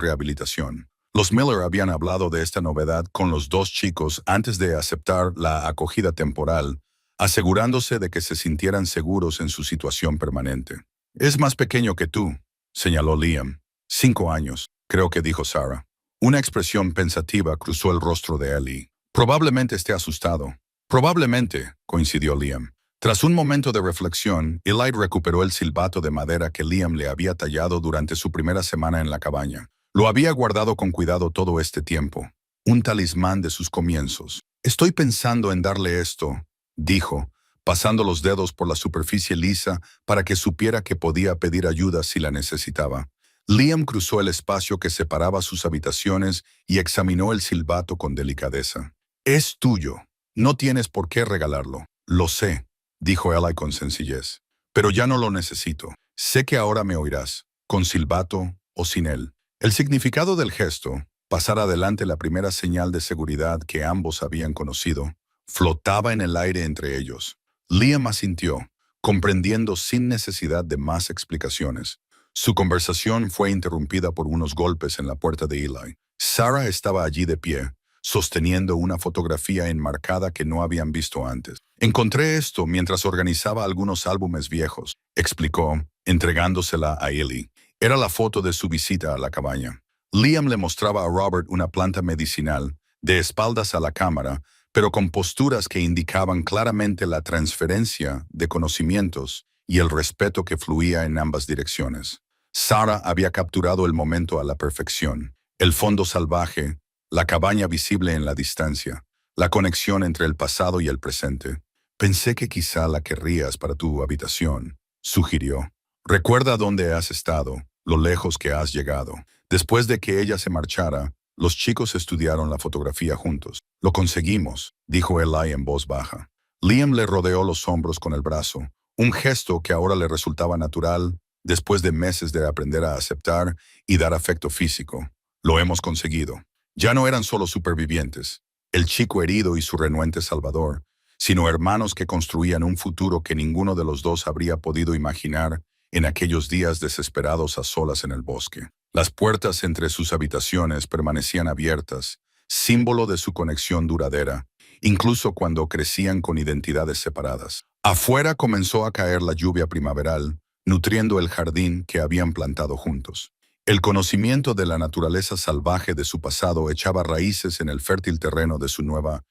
rehabilitación. Los Miller habían hablado de esta novedad con los dos chicos antes de aceptar la acogida temporal, asegurándose de que se sintieran seguros en su situación permanente. «Es más pequeño que tú», señaló Liam. 5 años, creo que dijo Sarah. Una expresión pensativa cruzó el rostro de Ellie. «Probablemente esté asustado». «Probablemente», coincidió Liam. Tras un momento de reflexión, Eli recuperó el silbato de madera que Liam le había tallado durante su primera semana en la cabaña. Lo había guardado con cuidado todo este tiempo, un talismán de sus comienzos. «Estoy pensando en darle esto», dijo, pasando los dedos por la superficie lisa para que supiera que podía pedir ayuda si la necesitaba. Liam cruzó el espacio que separaba sus habitaciones y examinó el silbato con delicadeza. «Es tuyo. No tienes por qué regalarlo. Lo sé», dijo Eli con sencillez. «Pero ya no lo necesito. Sé que ahora me oirás, con silbato o sin él». El significado del gesto, pasar adelante la primera señal de seguridad que ambos habían conocido, flotaba en el aire entre ellos. Liam asintió, comprendiendo sin necesidad de más explicaciones. Su conversación fue interrumpida por unos golpes en la puerta de Eli. Sarah estaba allí de pie, sosteniendo una fotografía enmarcada que no habían visto antes. «Encontré esto mientras organizaba algunos álbumes viejos», explicó, entregándosela a Eli. Era la foto de su visita a la cabaña. Liam le mostraba a Robert una planta medicinal, de espaldas a la cámara, pero con posturas que indicaban claramente la transferencia de conocimientos y el respeto que fluía en ambas direcciones. Sarah había capturado el momento a la perfección. El fondo salvaje, la cabaña visible en la distancia, la conexión entre el pasado y el presente. «Pensé que quizá la querrías para tu habitación», sugirió. «Recuerda dónde has estado, lo lejos que has llegado». Después de que ella se marchara, los chicos estudiaron la fotografía juntos. «Lo conseguimos», dijo Eli en voz baja. Liam le rodeó los hombros con el brazo, un gesto que ahora le resultaba natural después de meses de aprender a aceptar y dar afecto físico. «Lo hemos conseguido». Ya no eran solo supervivientes, el chico herido y su renuente salvador, sino hermanos que construían un futuro que ninguno de los dos habría podido imaginar en aquellos días desesperados a solas en el bosque. Las puertas entre sus habitaciones permanecían abiertas, símbolo de su conexión duradera, incluso cuando crecían con identidades separadas. Afuera comenzó a caer la lluvia primaveral, nutriendo el jardín que habían plantado juntos. El conocimiento de la naturaleza salvaje de su pasado echaba raíces en el fértil terreno de su nueva